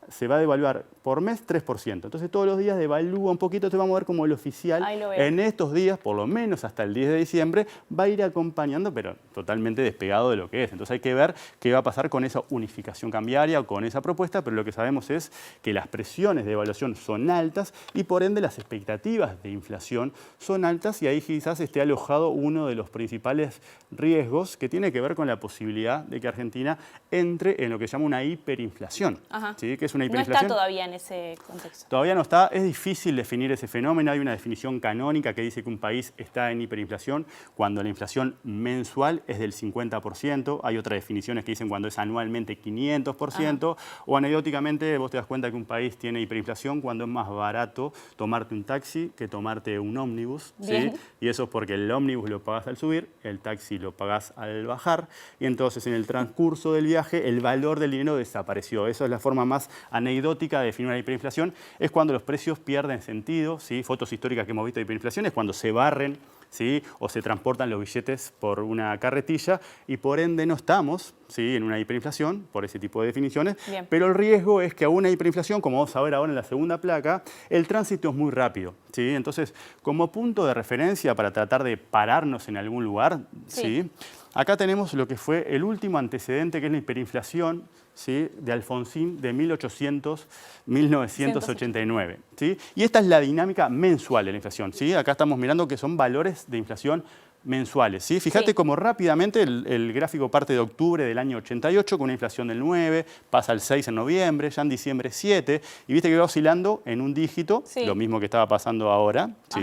S19: se va a devaluar por mes 3%. Entonces todos los días devalúa un poquito, te vamos a ver como el oficial en estos días, por lo menos hasta el 10 de diciembre, va a ir acompañando, pero totalmente despegado de lo que es. Entonces hay que ver qué va a pasar con esa unificación cambiaria o con esa propuesta, pero lo que sabemos es que las presiones de devaluación son altas y por ende las expectativas de inflación son altas y ahí quizás esté alojado uno de los principales riesgos que tiene que ver con la posibilidad de que Argentina entre en lo que se llama una hiperinflación, ¿sí?, que es una hiperinflación.
S1: No está todavía en ese contexto.
S19: Todavía no está, es difícil definir ese fenómeno, hay una definición canónica que dice que un país está en hiperinflación cuando la inflación mensual es del 50%, hay otras definiciones que dicen cuando es anualmente 500%, o anecdóticamente vos te das cuenta que un país tiene hiperinflación cuando es más barato tomarte un taxi que tomarte un ómnibus, ¿sí? Y eso es porque el ómnibus lo pagás al subir, el taxi lo pagás al bajar, y entonces en el transcurso del viaje el valor del dinero desapareció. Esa es la forma más anecdótica de definir una hiperinflación, es cuando los precios pierden sentido, ¿sí? Fotos históricas que hemos visto de hiperinflación es cuando se barren, ¿sí?, o se transportan los billetes por una carretilla y por ende no estamos, ¿sí?, en una hiperinflación por ese tipo de definiciones, pero el riesgo es que a una hiperinflación, como vamos a ver ahora en la segunda placa, el tránsito es muy rápido, ¿sí? Entonces, como punto de referencia para tratar de pararnos en algún lugar, ¿sí?, acá tenemos lo que fue el último antecedente, que es la hiperinflación, ¿sí?, de Alfonsín de 1989. ¿Sí? Y esta es la dinámica mensual de la inflación, ¿sí? Acá estamos mirando que son valores de inflación mensuales, ¿sí? Fíjate cómo rápidamente el gráfico parte de octubre del año 88 con una inflación del 9, pasa al 6 en noviembre, ya en diciembre 7, y viste que va oscilando en un dígito, lo mismo que estaba pasando ahora, ¿sí?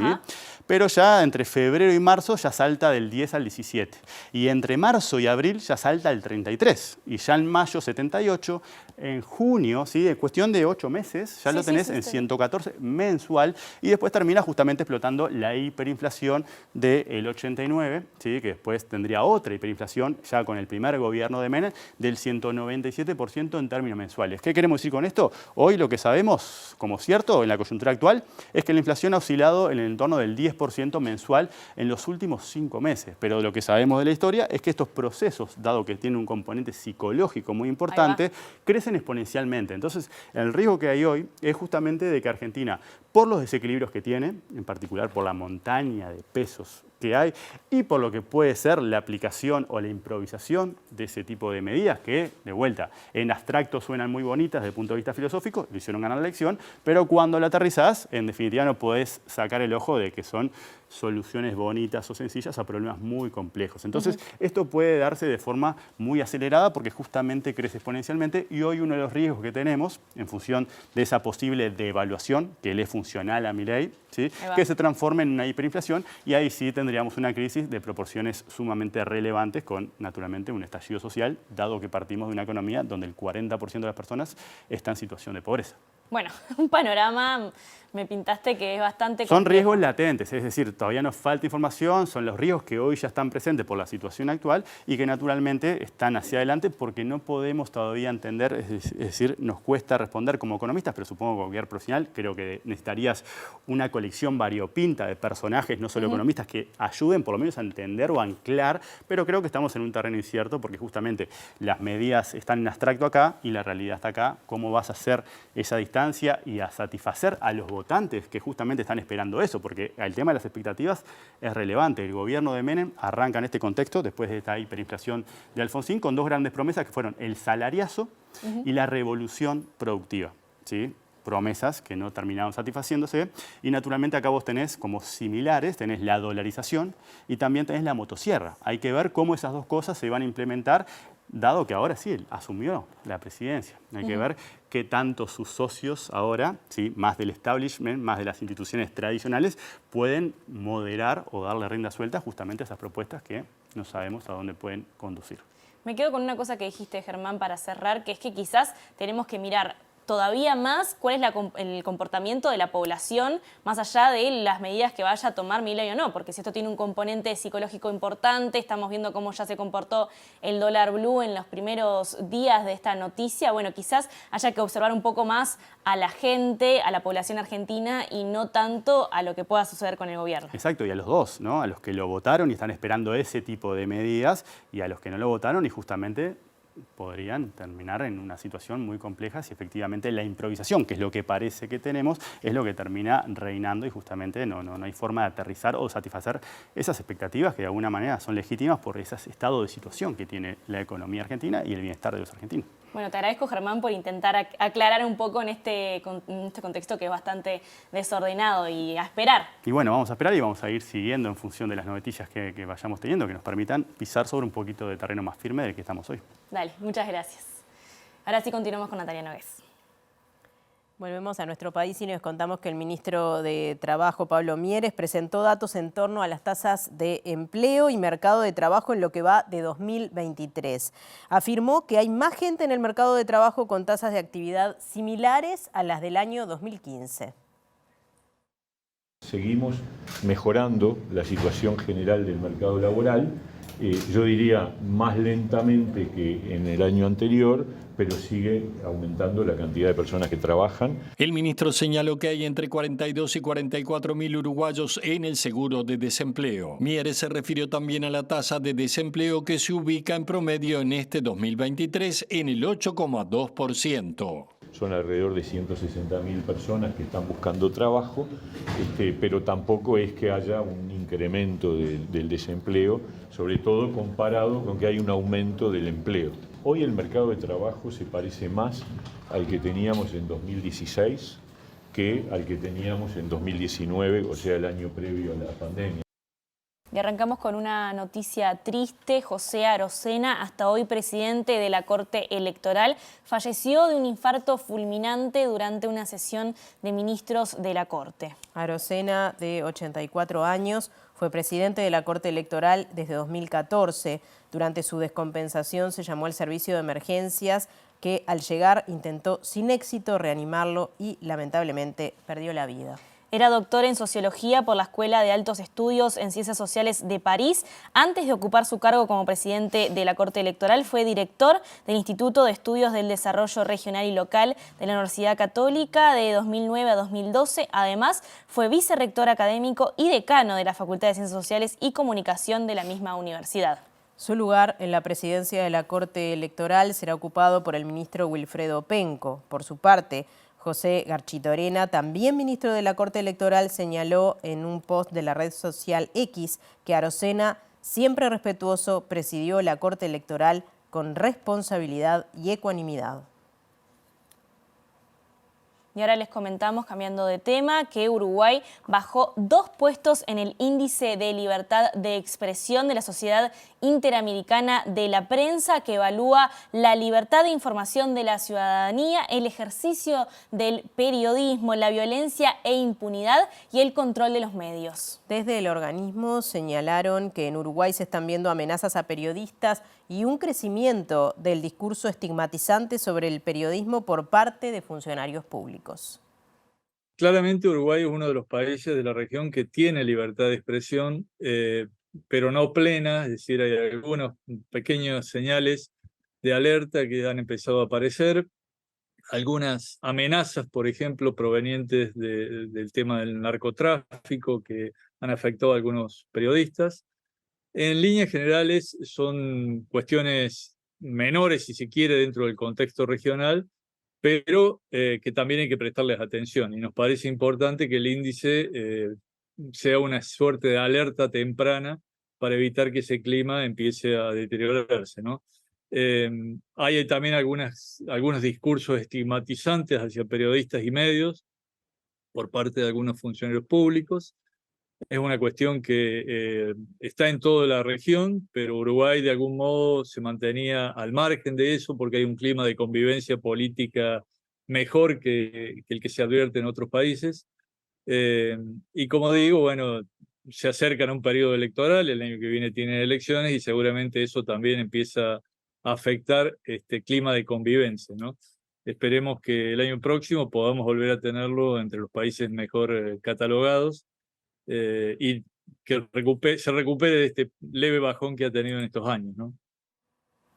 S19: Pero ya entre febrero y marzo ya salta del 10 al 17. Y entre marzo y abril ya salta al 33. Y ya en mayo 78, en junio, ¿sí?, en cuestión de 8 meses, ya lo tenés en 114 mensual. Y después termina justamente explotando la hiperinflación del 89, ¿sí?, que después tendría otra hiperinflación ya con el primer gobierno de Menem del 197% en términos mensuales. ¿Qué queremos decir con esto? Hoy lo que sabemos como cierto en la coyuntura actual es que la inflación ha oscilado en el entorno del 10% mensual en los últimos 5 meses. Pero lo que sabemos de la historia es que estos procesos, dado que tienen un componente psicológico muy importante, crecen exponencialmente. Entonces, el riesgo que hay hoy es justamente de que Argentina, por los desequilibrios que tiene, en particular por la montaña de pesos que hay y por lo que puede ser la aplicación o la improvisación de ese tipo de medidas que, de vuelta, en abstracto suenan muy bonitas desde el punto de vista filosófico, le hicieron ganar la elección, pero cuando la aterrizás, en definitiva no podés sacar el ojo de que son soluciones bonitas o sencillas a problemas muy complejos. Entonces, esto puede darse de forma muy acelerada porque justamente crece exponencialmente y hoy uno de los riesgos que tenemos en función de esa posible devaluación que le es funcional a Milei, ¿sí? Que se transforme en una hiperinflación y ahí sí tendríamos una crisis de proporciones sumamente relevantes con, naturalmente, un estallido social, dado que partimos de una economía donde el 40% de las personas está en situación de pobreza.
S1: Bueno, un panorama me pintaste que es bastante complejo.
S19: Son riesgos latentes, es decir, todavía nos falta información, son los riesgos que hoy ya están presentes por la situación actual y que naturalmente están hacia adelante porque no podemos todavía entender, es decir, nos cuesta responder como economistas, pero supongo que cualquier profesional, creo que necesitarías una colección variopinta de personajes, no solo economistas, que ayuden por lo menos a entender o a anclar, pero creo que estamos en un terreno incierto porque justamente las medidas están en abstracto acá y la realidad está acá. ¿Cómo vas a hacer esa distancia y a satisfacer a los votantes que justamente están esperando eso? Porque el tema de las expectativas es relevante. El gobierno de Menem arranca en este contexto, después de esta hiperinflación de Alfonsín, con dos grandes promesas que fueron el salariazo y la revolución productiva, ¿sí? Promesas que no terminaron satisfaciéndose y naturalmente acá vos tenés como similares, tenés la dolarización y también tenés la motosierra. Hay que ver cómo esas dos cosas se van a implementar, dado que ahora sí, él asumió la presidencia. Hay que ver qué tanto sus socios ahora, ¿sí? Más del establishment, más de las instituciones tradicionales, pueden moderar o darle rienda suelta justamente a esas propuestas que no sabemos a dónde pueden conducir.
S1: Me quedo con una cosa que dijiste, Germán, para cerrar, que es que quizás tenemos que mirar todavía más cuál es el comportamiento de la población, más allá de las medidas que vaya a tomar Milei o no, porque si esto tiene un componente psicológico importante, estamos viendo cómo ya se comportó el dólar blue en los primeros días de esta noticia, bueno, quizás haya que observar un poco más a la gente, a la población argentina y no tanto a lo que pueda suceder con el gobierno.
S19: Exacto, y a los dos, ¿no? A los que lo votaron y están esperando ese tipo de medidas y a los que no lo votaron y justamente podrían terminar en una situación muy compleja si efectivamente la improvisación, que es lo que parece que tenemos, es lo que termina reinando y justamente no hay forma de aterrizar o satisfacer esas expectativas que de alguna manera son legítimas por ese estado de situación que tiene la economía argentina y el bienestar de los argentinos.
S1: Bueno, te agradezco, Germán, por intentar aclarar un poco en este contexto que es bastante desordenado y a esperar.
S19: Y bueno, vamos a esperar y vamos a ir siguiendo en función de las noticias que vayamos teniendo, que nos permitan pisar sobre un poquito de terreno más firme del que estamos hoy.
S1: Dale, muchas gracias. Ahora sí continuamos con Natalia Nogués.
S2: Volvemos a nuestro país y nos contamos que el ministro de Trabajo, Pablo Mieres, presentó datos en torno a las tasas de empleo y mercado de trabajo en lo que va de 2023. Afirmó que hay más gente en el mercado de trabajo con tasas de actividad similares a las del año 2015.
S20: Seguimos mejorando la situación general del mercado laboral, yo diría más lentamente que en el año anterior, pero sigue aumentando la cantidad de personas que trabajan.
S21: El ministro señaló que hay entre 42 y 44 mil uruguayos en el seguro de desempleo. Mieres se refirió también a la tasa de desempleo que se ubica en promedio en este 2023 en el 8,2%.
S20: Son alrededor de 160.000 personas que están buscando trabajo, pero tampoco es que haya un incremento del desempleo, sobre todo comparado con que hay un aumento del empleo. Hoy el mercado de trabajo se parece más al que teníamos en 2016 que al que teníamos en 2019, o sea, el año previo a la pandemia.
S1: Y arrancamos con una noticia triste. José Arocena, hasta hoy presidente de la Corte Electoral, falleció de un infarto fulminante durante una sesión de ministros de la Corte.
S2: Arocena, de 84 años, fue presidente de la Corte Electoral desde 2014. Durante su descompensación se llamó al servicio de emergencias que al llegar intentó sin éxito reanimarlo y lamentablemente perdió la vida.
S1: Era doctor en Sociología por la Escuela de Altos Estudios en Ciencias Sociales de París. Antes de ocupar su cargo como presidente de la Corte Electoral, fue director del Instituto de Estudios del Desarrollo Regional y Local de la Universidad Católica de 2009 a 2012. Además, fue vicerrector académico y decano de la Facultad de Ciencias Sociales y Comunicación de la misma universidad.
S2: Su lugar en la presidencia de la Corte Electoral será ocupado por el ministro Wilfredo Penco. Por su parte, José Garchitorena, también ministro de la Corte Electoral, señaló en un post de la red social X que Arocena, siempre respetuoso, presidió la Corte Electoral con responsabilidad y ecuanimidad.
S1: Y ahora les comentamos, cambiando de tema, que Uruguay bajó 2 puestos en el índice de libertad de expresión de la Sociedad Interamericana de la Prensa, que evalúa la libertad de información de la ciudadanía, el ejercicio del periodismo, la violencia e impunidad y el control de los medios.
S2: Desde el organismo señalaron que en Uruguay se están viendo amenazas a periodistas y un crecimiento del discurso estigmatizante sobre el periodismo por parte de funcionarios públicos.
S9: Claramente Uruguay es uno de los países de la región que tiene libertad de expresión, pero no plena, es decir, hay algunos pequeños señales de alerta que han empezado a aparecer, algunas amenazas, por ejemplo, provenientes del tema del narcotráfico que han afectado a algunos periodistas. En líneas generales son cuestiones menores, si se quiere, dentro del contexto regional, pero que también hay que prestarles atención. Y nos parece importante que el índice sea una suerte de alerta temprana para evitar que ese clima empiece a deteriorarse, ¿no? Hay también algunos discursos estigmatizantes hacia periodistas y medios por parte de algunos funcionarios públicos. Es una cuestión que está en toda la región, pero Uruguay de algún modo se mantenía al margen de eso porque hay un clima de convivencia política mejor que el que se advierte en otros países. Y como digo, bueno, se acercan a un periodo electoral, el año que viene tienen elecciones y seguramente eso también empieza a afectar este clima de convivencia, ¿no? Esperemos que el año próximo podamos volver a tenerlo entre los países mejor catalogados. Y que se recupere de este leve bajón que ha tenido en estos años, ¿no?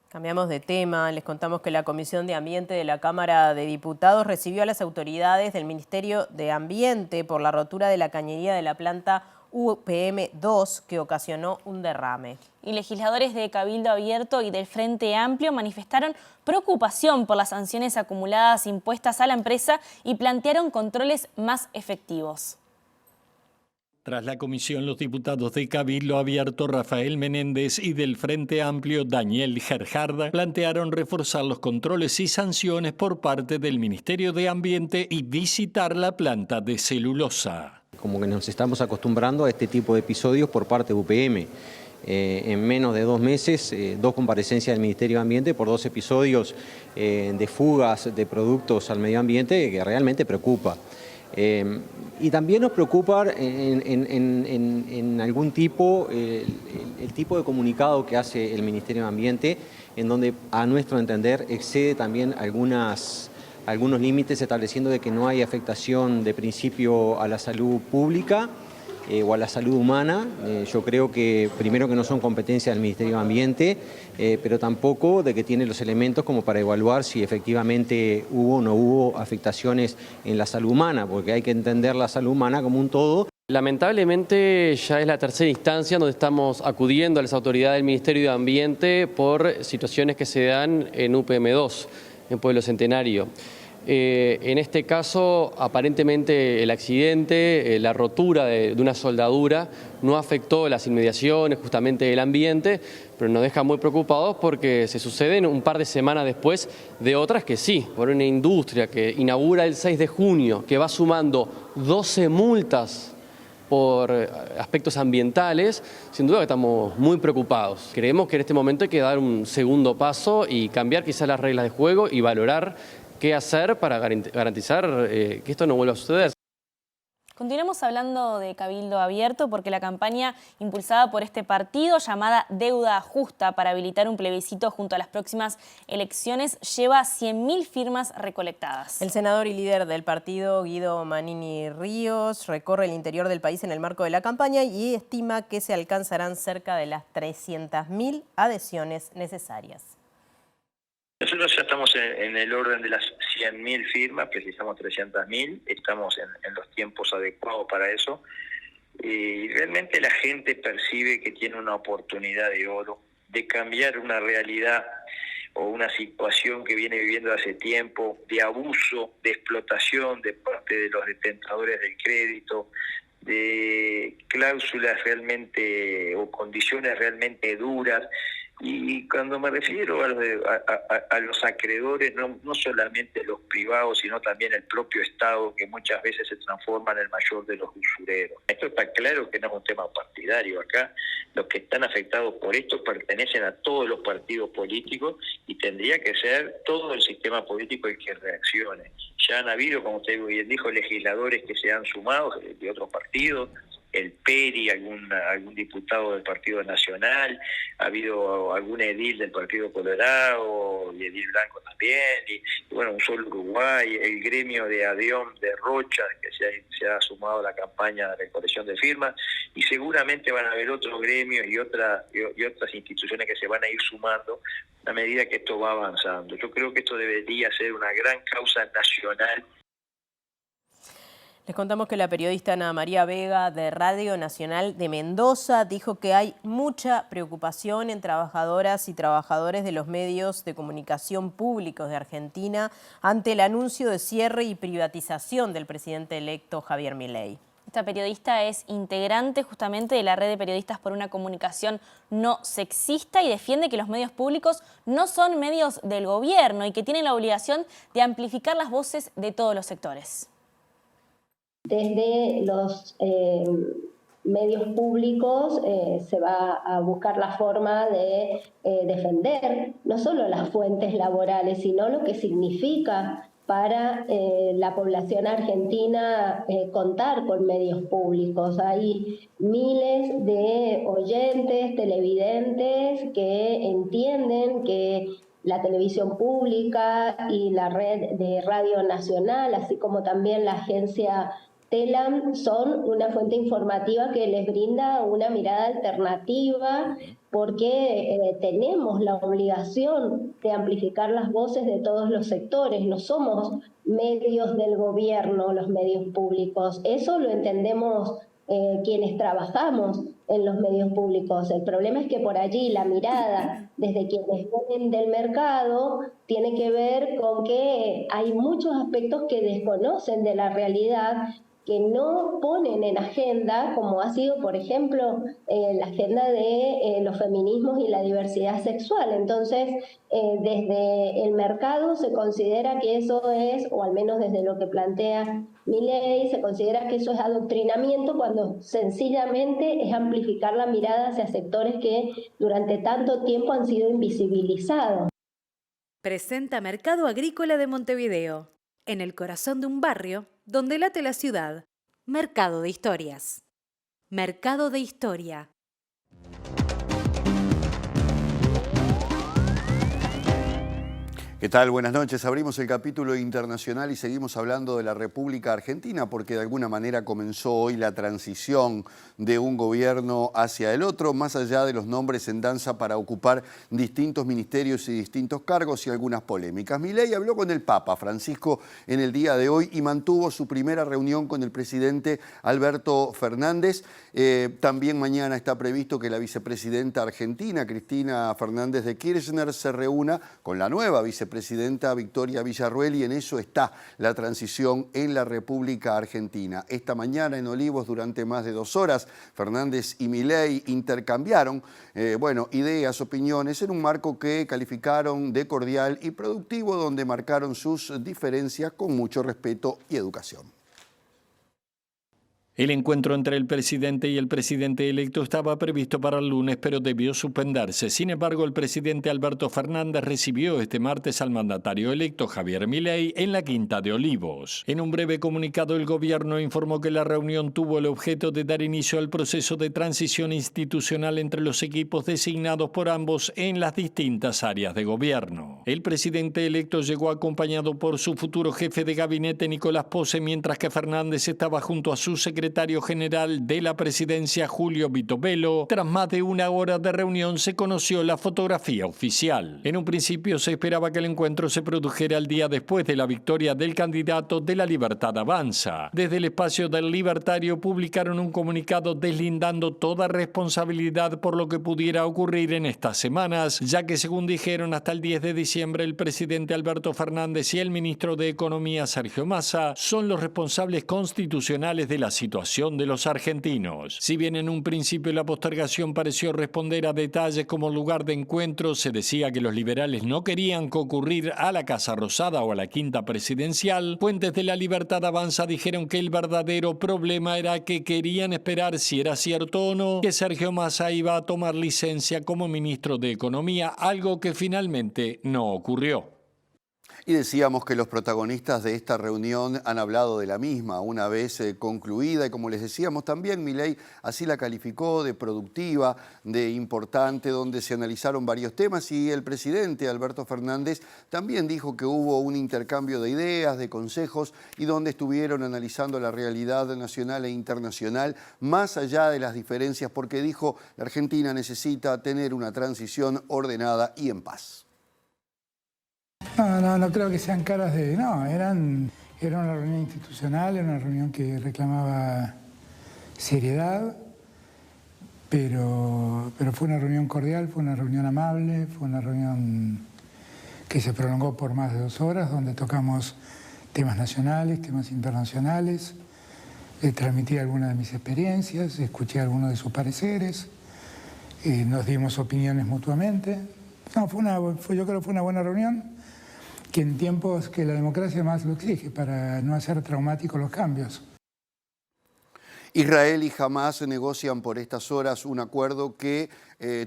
S2: Cambiamos de tema, les contamos que la Comisión de Ambiente de la Cámara de Diputados recibió a las autoridades del Ministerio de Ambiente por la rotura de la cañería de la planta UPM-2 que ocasionó un derrame.
S1: Y legisladores de Cabildo Abierto y del Frente Amplio manifestaron preocupación por las sanciones acumuladas impuestas a la empresa y plantearon controles más efectivos.
S21: Tras la comisión, los diputados de Cabildo Abierto Rafael Menéndez y del Frente Amplio Daniel Gerharda plantearon reforzar los controles y sanciones por parte del Ministerio de Ambiente y visitar la planta de celulosa.
S22: Como que nos estamos acostumbrando a este tipo de episodios por parte de UPM. En menos de 2 meses, 2 comparecencias del Ministerio de Ambiente por 2 episodios de fugas de productos al medio ambiente que realmente preocupa. Y también nos preocupa en algún tipo el tipo de comunicado que hace el Ministerio de Ambiente, en donde a nuestro entender excede también algunos límites, estableciendo de que no hay afectación de principio a la salud pública o a la salud humana. Yo creo que primero que no son competencias del Ministerio de Ambiente, pero tampoco de que tiene los elementos como para evaluar si efectivamente hubo o no hubo afectaciones en la salud humana, porque hay que entender la salud humana como un todo.
S23: Lamentablemente ya es la tercera instancia donde estamos acudiendo a las autoridades del Ministerio de Ambiente por situaciones que se dan en UPM-2, en Pueblo Centenario. En este caso, aparentemente el accidente, la rotura de una soldadura, no afectó las inmediaciones justamente del ambiente, pero nos deja muy preocupados porque se suceden un par de semanas después de otras que sí, por una industria que inaugura el 6 de junio, que va sumando 12 multas por aspectos ambientales, sin duda que estamos muy preocupados. Creemos que en este momento hay que dar un segundo paso y cambiar quizás las reglas de juego y valorar qué hacer para garantizar que esto no vuelva a suceder.
S1: Continuamos hablando de Cabildo Abierto porque la campaña impulsada por este partido llamada Deuda Justa para habilitar un plebiscito junto a las próximas elecciones lleva 100.000 firmas recolectadas.
S2: El senador y líder del partido, Guido Manini Ríos, recorre el interior del país en el marco de la campaña y estima que se alcanzarán cerca de las 300.000 adhesiones necesarias.
S24: Nosotros ya estamos en el orden de las 100.000 firmas, precisamos 300.000, estamos en los tiempos adecuados para eso. Y realmente la gente percibe que tiene una oportunidad de oro de cambiar una realidad o una situación que viene viviendo hace tiempo de abuso, de explotación de parte de los detentadores del crédito, de cláusulas realmente o condiciones realmente duras. Y cuando me refiero a los acreedores, no solamente los privados, sino también el propio Estado, que muchas veces se transforma en el mayor de los usureros. Esto está claro que no es un tema partidario. Acá los que están afectados por esto pertenecen a todos los partidos políticos y tendría que ser todo el sistema político el que reaccione. Ya han habido, como usted bien dijo, legisladores que se han sumado de otros partidos, el PERI, algún diputado del Partido Nacional, ha habido algún edil del Partido Colorado, y edil blanco también, y bueno, un solo Uruguay, el gremio de ADEOM de Rocha, que se ha sumado a la campaña de recolección de firmas, y seguramente van a haber otros gremios y otras instituciones que se van a ir sumando a medida que esto va avanzando. Yo creo que esto debería ser una gran causa nacional.
S2: Les contamos que la periodista Ana María Vega de Radio Nacional de Mendoza dijo que hay mucha preocupación en trabajadoras y trabajadores de los medios de comunicación públicos de Argentina ante el anuncio de cierre y privatización del presidente electo Javier Milei.
S1: Esta periodista es integrante justamente de la Red de Periodistas por una Comunicación No Sexista y defiende que los medios públicos no son medios del gobierno y que tienen la obligación de amplificar las voces de todos los sectores.
S3: Desde los medios públicos se va a buscar la forma de defender no solo las fuentes laborales, sino lo que significa para la población argentina contar con medios públicos. Hay miles de oyentes, televidentes que entienden que la televisión pública y la red de Radio Nacional, así como también la agencia TELAM, son una fuente informativa que les brinda una mirada alternativa porque tenemos la obligación de amplificar las voces de todos los sectores. No somos medios del gobierno, los medios públicos. Eso lo entendemos quienes trabajamos en los medios públicos. El problema es que por allí la mirada desde quienes vienen del mercado tiene que ver con que hay muchos aspectos que desconocen de la realidad, que no ponen en agenda, como ha sido, por ejemplo, la agenda de los feminismos y la diversidad sexual. Entonces, desde el mercado se considera que eso es, o al menos desde lo que plantea Milei, se considera que eso es adoctrinamiento, cuando sencillamente es amplificar la mirada hacia sectores que durante tanto tiempo han sido invisibilizados.
S14: Presenta Mercado Agrícola de Montevideo, en el corazón de un barrio donde late la ciudad. Mercado de Historias. Mercado de Historia.
S5: ¿Qué tal? Buenas noches. Abrimos el capítulo internacional y seguimos hablando de la República Argentina porque de alguna manera comenzó hoy la transición de un gobierno hacia el otro, más allá de los nombres en danza para ocupar distintos ministerios y distintos cargos y algunas polémicas. Milei habló con el Papa Francisco en el día de hoy y mantuvo su primera reunión con el presidente Alberto Fernández. También mañana está previsto que la vicepresidenta argentina, Cristina Fernández de Kirchner, se reúna con la nueva vicepresidenta Victoria Villarruel, y en eso está la transición en la República Argentina. Esta mañana en Olivos, durante más de 2 horas, Fernández y Milei intercambiaron ideas, opiniones, en un marco que calificaron de cordial y productivo, donde marcaron sus diferencias con mucho respeto y educación.
S21: El encuentro entre el presidente y el presidente electo estaba previsto para el lunes, pero debió suspenderse. Sin embargo, el presidente Alberto Fernández recibió este martes al mandatario electo Javier Milei en la Quinta de Olivos. En un breve comunicado, el gobierno informó que la reunión tuvo el objeto de dar inicio al proceso de transición institucional entre los equipos designados por ambos en las distintas áreas de gobierno. El presidente electo llegó acompañado por su futuro jefe de gabinete, Nicolás Pose, mientras que Fernández estaba junto a su secretario secretario general de la presidencia, Julio Vitovelo. Tras más de una hora de reunión se conoció la fotografía oficial. En un principio se esperaba que el encuentro se produjera el día después de la victoria del candidato de La Libertad Avanza. Desde el espacio del Libertario publicaron un comunicado deslindando toda responsabilidad por lo que pudiera ocurrir en estas semanas, ya que según dijeron hasta el 10 de diciembre el presidente Alberto Fernández y el ministro de Economía Sergio Massa son los responsables constitucionales de la situación de los argentinos. Si bien en un principio la postergación pareció responder a detalles como lugar de encuentro, se decía que los liberales no querían concurrir a la Casa Rosada o a la Quinta Presidencial, fuentes de La Libertad Avanza dijeron que el verdadero problema era que querían esperar si era cierto o no que Sergio Massa iba a tomar licencia como ministro de Economía, algo que finalmente no ocurrió.
S5: Y decíamos que los protagonistas de esta reunión han hablado de la misma una vez concluida y como les decíamos también Milei así la calificó de productiva, de importante, donde se analizaron varios temas y el presidente Alberto Fernández también dijo que hubo un intercambio de ideas, de consejos y donde estuvieron analizando la realidad nacional e internacional más allá de las diferencias porque dijo la Argentina necesita tener una transición ordenada y en paz.
S7: No creo que sean caras de... No, era una reunión institucional, era una reunión que reclamaba seriedad, pero fue una reunión cordial, fue una reunión amable, fue una reunión que se prolongó por más de 2 horas, donde tocamos temas nacionales, temas internacionales, le transmití algunas de mis experiencias, escuché algunos de sus pareceres, nos dimos opiniones mutuamente. No, yo creo que fue una buena reunión, que en tiempos que la democracia más lo exige, para no hacer traumáticos los cambios.
S5: Israel y Hamás negocian por estas horas un acuerdo que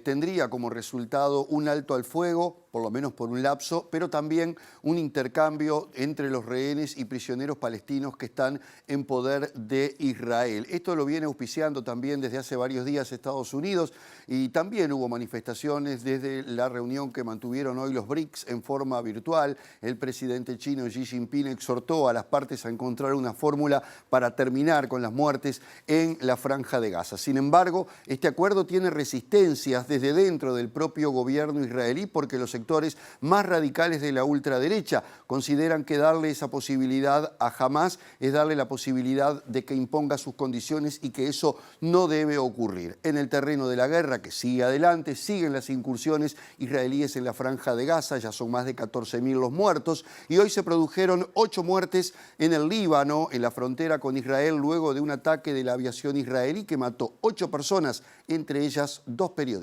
S5: tendría como resultado un alto al fuego, por lo menos por un lapso, pero también un intercambio entre los rehenes y prisioneros palestinos que están en poder de Israel. Esto lo viene auspiciando también desde hace varios días Estados Unidos y también hubo manifestaciones desde la reunión que mantuvieron hoy los BRICS en forma virtual. El presidente chino Xi Jinping exhortó a las partes a encontrar una fórmula para terminar con las muertes en la Franja de Gaza. Sin embargo, este acuerdo tiene resistencias desde dentro del propio gobierno israelí porque los sectores más radicales de la ultraderecha consideran que darle esa posibilidad a Hamás es darle la posibilidad de que imponga sus condiciones y que eso no debe ocurrir. En el terreno de la guerra, que sigue adelante, siguen las incursiones israelíes en la Franja de Gaza, ya son más de 14.000 los muertos y hoy se produjeron 8 muertes en el Líbano, en la frontera con Israel, luego de un ataque de la aviación israelí que mató 8 personas, entre ellas 2 periodistas.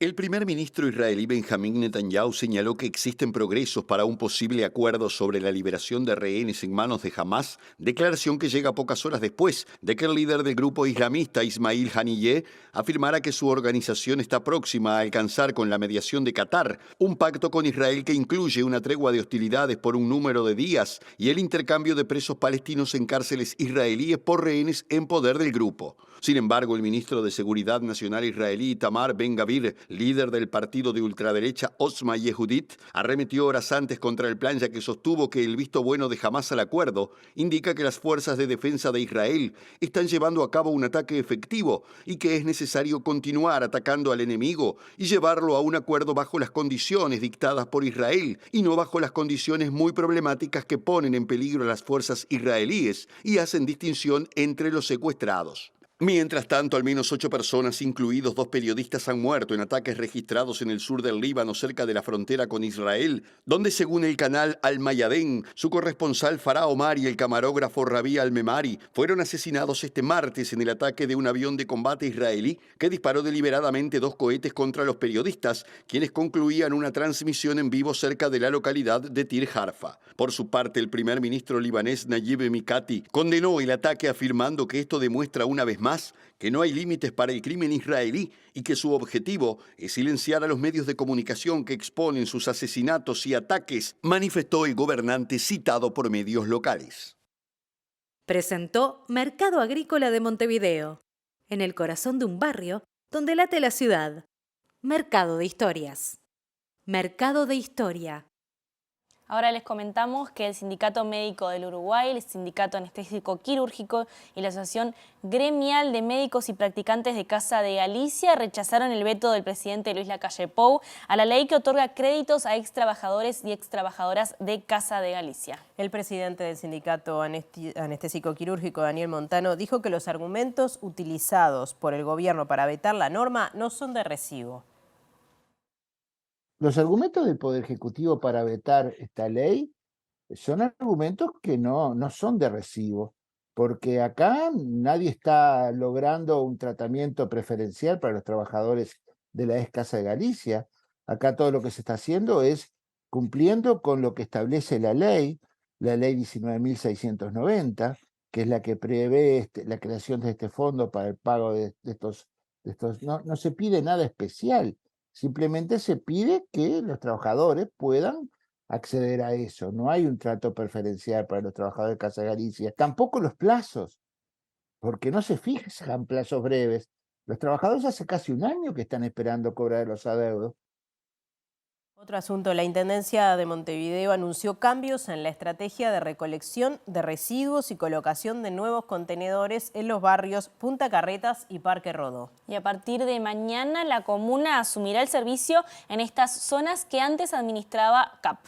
S5: El primer ministro israelí Benjamín Netanyahu señaló que existen progresos para un posible acuerdo sobre la liberación de rehenes en manos de Hamás, declaración que llega pocas horas después de que el líder del grupo islamista Ismail Haniyeh afirmara que su organización está próxima a alcanzar con la mediación de Qatar un pacto con Israel que incluye una tregua de hostilidades por un número de días y el intercambio de presos palestinos en cárceles israelíes por rehenes en poder del grupo. Sin embargo, el ministro de Seguridad Nacional israelí Itamar Ben-Gavir, líder del partido de ultraderecha Otzma Yehudit, arremetió horas antes contra el plan ya que sostuvo que el visto bueno de Hamás al acuerdo indica que las fuerzas de defensa de Israel están llevando a cabo un ataque efectivo y que es necesario continuar atacando al enemigo y llevarlo a un acuerdo bajo las condiciones dictadas por Israel y no bajo las condiciones muy problemáticas que ponen en peligro a las fuerzas israelíes y hacen distinción entre los secuestrados. Mientras tanto, al menos 8 personas, incluidos 2 periodistas, han muerto en ataques registrados en el sur del Líbano, cerca de la frontera con Israel, donde, según el canal Al-Mayadén, su corresponsal Farah Omar y el camarógrafo Rabi Al-Memari fueron asesinados este martes en el ataque de un avión de combate israelí que disparó deliberadamente 2 cohetes contra los periodistas, quienes concluían una transmisión en vivo cerca de la localidad de Tir Harfa. Por su parte, el primer ministro libanés Nayib Mikati condenó el ataque afirmando que esto demuestra una vez más que no hay límites para el crimen israelí y que su objetivo es silenciar a los medios de comunicación que exponen sus asesinatos y ataques, manifestó el gobernante citado por medios locales.
S14: Presentó Mercado Agrícola de Montevideo, en el corazón de un barrio donde late la ciudad. Mercado de Historias. Mercado de Historia.
S1: Ahora les comentamos que el Sindicato Médico del Uruguay, el Sindicato Anestésico Quirúrgico y la Asociación Gremial de Médicos y Practicantes de Casa de Galicia rechazaron el veto del presidente Luis Lacalle Pou a la ley que otorga créditos a extrabajadores y extrabajadoras de Casa de Galicia.
S2: El presidente del Sindicato Anestésico Quirúrgico, Daniel Montano, dijo que los argumentos utilizados por el gobierno para vetar la norma no son de recibo.
S8: Los argumentos del Poder Ejecutivo para vetar esta ley son argumentos que no son de recibo, porque acá nadie está logrando un tratamiento preferencial para los trabajadores de la ex Casa de Galicia. Acá todo lo que se está haciendo es cumpliendo con lo que establece la ley 19.690, que es la que prevé la creación de este fondo para el pago de estos. No se pide nada especial. Simplemente se pide que los trabajadores puedan acceder a eso. No hay un trato preferencial para los trabajadores de Casa de Galicia. Tampoco los plazos, porque no se fijan plazos breves. Los trabajadores hace casi un año que están esperando cobrar los adeudos.
S2: Otro asunto, la Intendencia de Montevideo anunció cambios en la estrategia de recolección de residuos y colocación de nuevos contenedores en los barrios Punta Carretas y Parque Rodó.
S1: Y a partir de mañana la comuna asumirá el servicio en estas zonas que antes administraba CAP.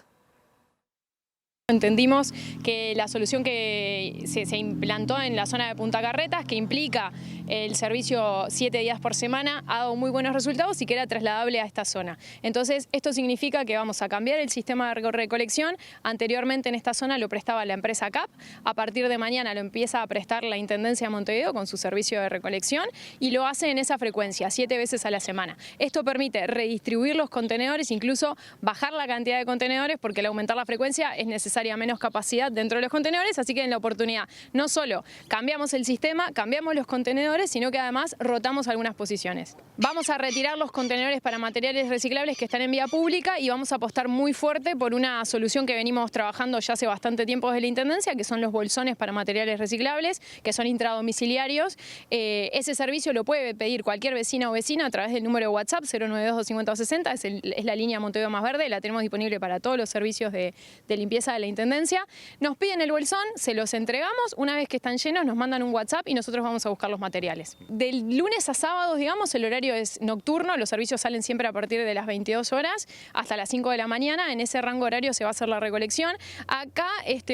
S10: Entendimos que la solución que se implantó en la zona de Punta Carretas, que implica el servicio 7 días por semana, ha dado muy buenos resultados y que era trasladable a esta zona. Entonces, esto significa que vamos a cambiar el sistema de recolección. Anteriormente en esta zona lo prestaba la empresa CAP. A partir de mañana lo empieza a prestar la Intendencia de Montevideo con su servicio de recolección y lo hace en esa frecuencia, 7 veces a la semana. Esto permite redistribuir los contenedores, incluso bajar la cantidad de contenedores, porque al aumentar la frecuencia es necesaria menos capacidad dentro de los contenedores, así que en la oportunidad no solo cambiamos el sistema, cambiamos los contenedores, sino que además rotamos algunas posiciones. Vamos a retirar los contenedores para materiales reciclables que están en vía pública y vamos a apostar muy fuerte por una solución que venimos trabajando ya hace bastante tiempo desde la Intendencia, que son los bolsones para materiales reciclables, que son intradomiciliarios. Ese servicio lo puede pedir cualquier vecina o vecino a través del número de WhatsApp 092-250-60, es la línea Montevideo Más Verde, la tenemos disponible para todos los servicios de limpieza de la Intendencia. Nos piden el bolsón, se los entregamos, una vez que están llenos nos mandan un WhatsApp y nosotros vamos a buscar los materiales. Del lunes a sábados, digamos, el horario es nocturno, los servicios salen siempre a partir de las 22 horas hasta las 5 de la mañana, en ese rango horario se va a hacer la recolección. Acá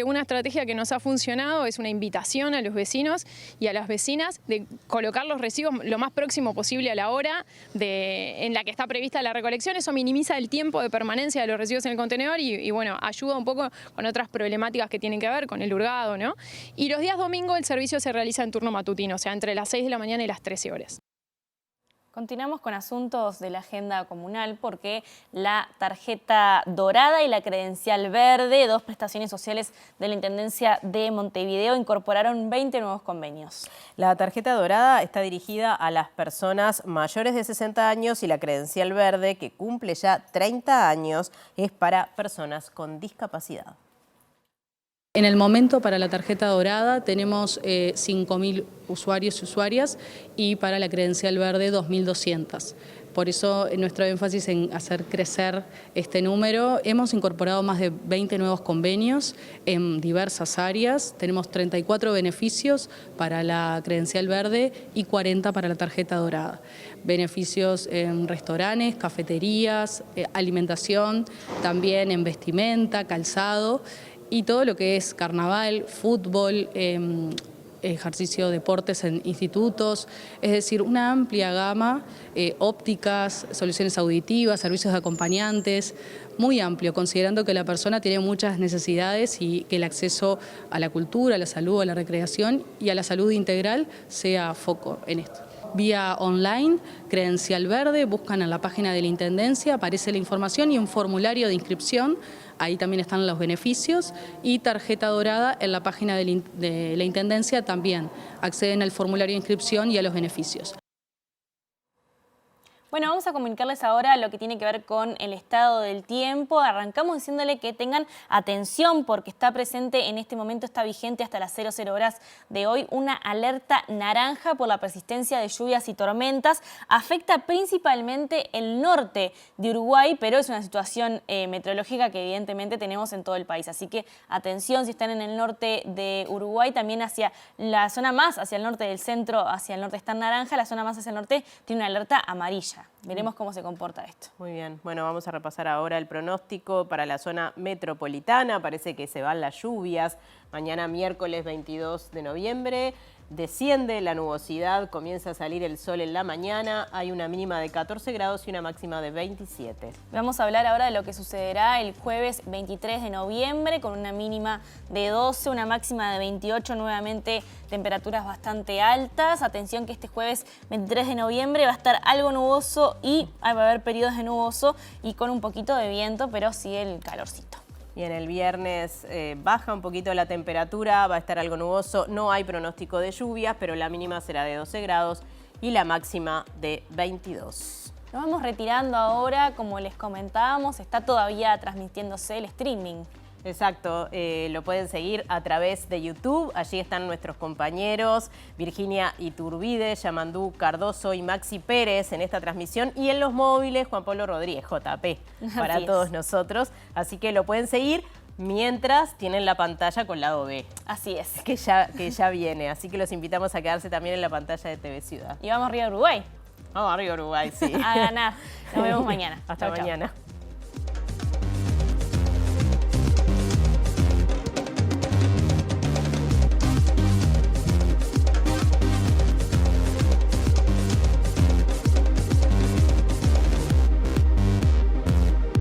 S10: una estrategia que nos ha funcionado es una invitación a los vecinos y a las vecinas de colocar los residuos lo más próximo posible a la hora en la que está prevista la recolección. Eso minimiza el tiempo de permanencia de los residuos en el contenedor y bueno, ayuda un poco con otras problemáticas que tienen que ver con el hurgado, ¿no? Y los días domingo el servicio se realiza en turno matutino, o sea, entre las 6 de la mañana y las 13 horas.
S1: Continuamos con asuntos de la agenda comunal porque la tarjeta dorada y la credencial verde, dos prestaciones sociales de la Intendencia de Montevideo, incorporaron 20 nuevos convenios.
S2: La tarjeta dorada está dirigida a las personas mayores de 60 años y la credencial verde, que cumple ya 30 años, es para personas con discapacidad.
S11: En el momento para la tarjeta dorada tenemos 5.000 usuarios y usuarias y para la credencial verde 2.200. Por eso nuestro énfasis en hacer crecer este número. Hemos incorporado más de 20 nuevos convenios en diversas áreas. Tenemos 34 beneficios para la credencial verde y 40 para la tarjeta dorada. Beneficios en restaurantes, cafeterías, alimentación, también en vestimenta, calzado y todo lo que es carnaval, fútbol, ejercicio, deportes en institutos, es decir, una amplia gama, ópticas, soluciones auditivas, servicios de acompañantes, muy amplio, considerando que la persona tiene muchas necesidades y que el acceso a la cultura, a la salud, a la recreación y a la salud integral sea foco en esto. Vía online, credencial verde, buscan en la página de la Intendencia, aparece la información y un formulario de inscripción, ahí también están los beneficios, y tarjeta dorada en la página de la Intendencia también acceden al formulario de inscripción y a los beneficios.
S1: Bueno, vamos a comunicarles ahora lo que tiene que ver con el estado del tiempo. Arrancamos diciéndole que tengan atención porque está presente en este momento, está vigente hasta las 00 horas de hoy, una alerta naranja por la persistencia de lluvias y tormentas. Afecta principalmente el norte de Uruguay, pero es una situación meteorológica que evidentemente tenemos en todo el país. Así que atención si están en el norte de Uruguay, también hacia la zona más, hacia el norte del centro, hacia el norte está en naranja, la zona más hacia el norte tiene una alerta amarilla. Veremos cómo se comporta esto.
S2: Muy bien. Bueno, vamos a repasar ahora el pronóstico para la zona metropolitana. Parece que se van las lluvias. Mañana miércoles 22 de noviembre desciende la nubosidad, comienza a salir el sol en la mañana. Hay una mínima de 14 grados y una máxima de 27.
S1: Vamos a hablar ahora de lo que sucederá el jueves 23 de noviembre con una mínima de 12, una máxima de 28, nuevamente temperaturas bastante altas. Atención que este jueves 23 de noviembre va a estar algo nuboso y va a haber periodos de nuboso y con un poquito de viento, pero sigue el calorcito.
S2: Y en el viernes baja un poquito la temperatura, va a estar algo nuboso, no hay pronóstico de lluvias, pero la mínima será de 12 grados y la máxima de 22.
S1: Nos vamos retirando ahora, como les comentábamos, está todavía transmitiéndose el streaming.
S2: Exacto, lo pueden seguir a través de YouTube. Allí están nuestros compañeros Virginia Iturbide, Yamandú Cardoso y Maxi Pérez en esta transmisión. Y en los móviles, Juan Pablo Rodríguez, JP, para todos nosotros. Así que lo pueden seguir mientras tienen la pantalla con lado B.
S1: Así es.
S2: Que ya viene. Así que los invitamos a quedarse también en la pantalla de TV Ciudad.
S1: Y vamos arriba a Uruguay.
S2: Vamos arriba a Uruguay, sí.
S1: A ganar. Nos vemos mañana.
S2: Hasta mañana.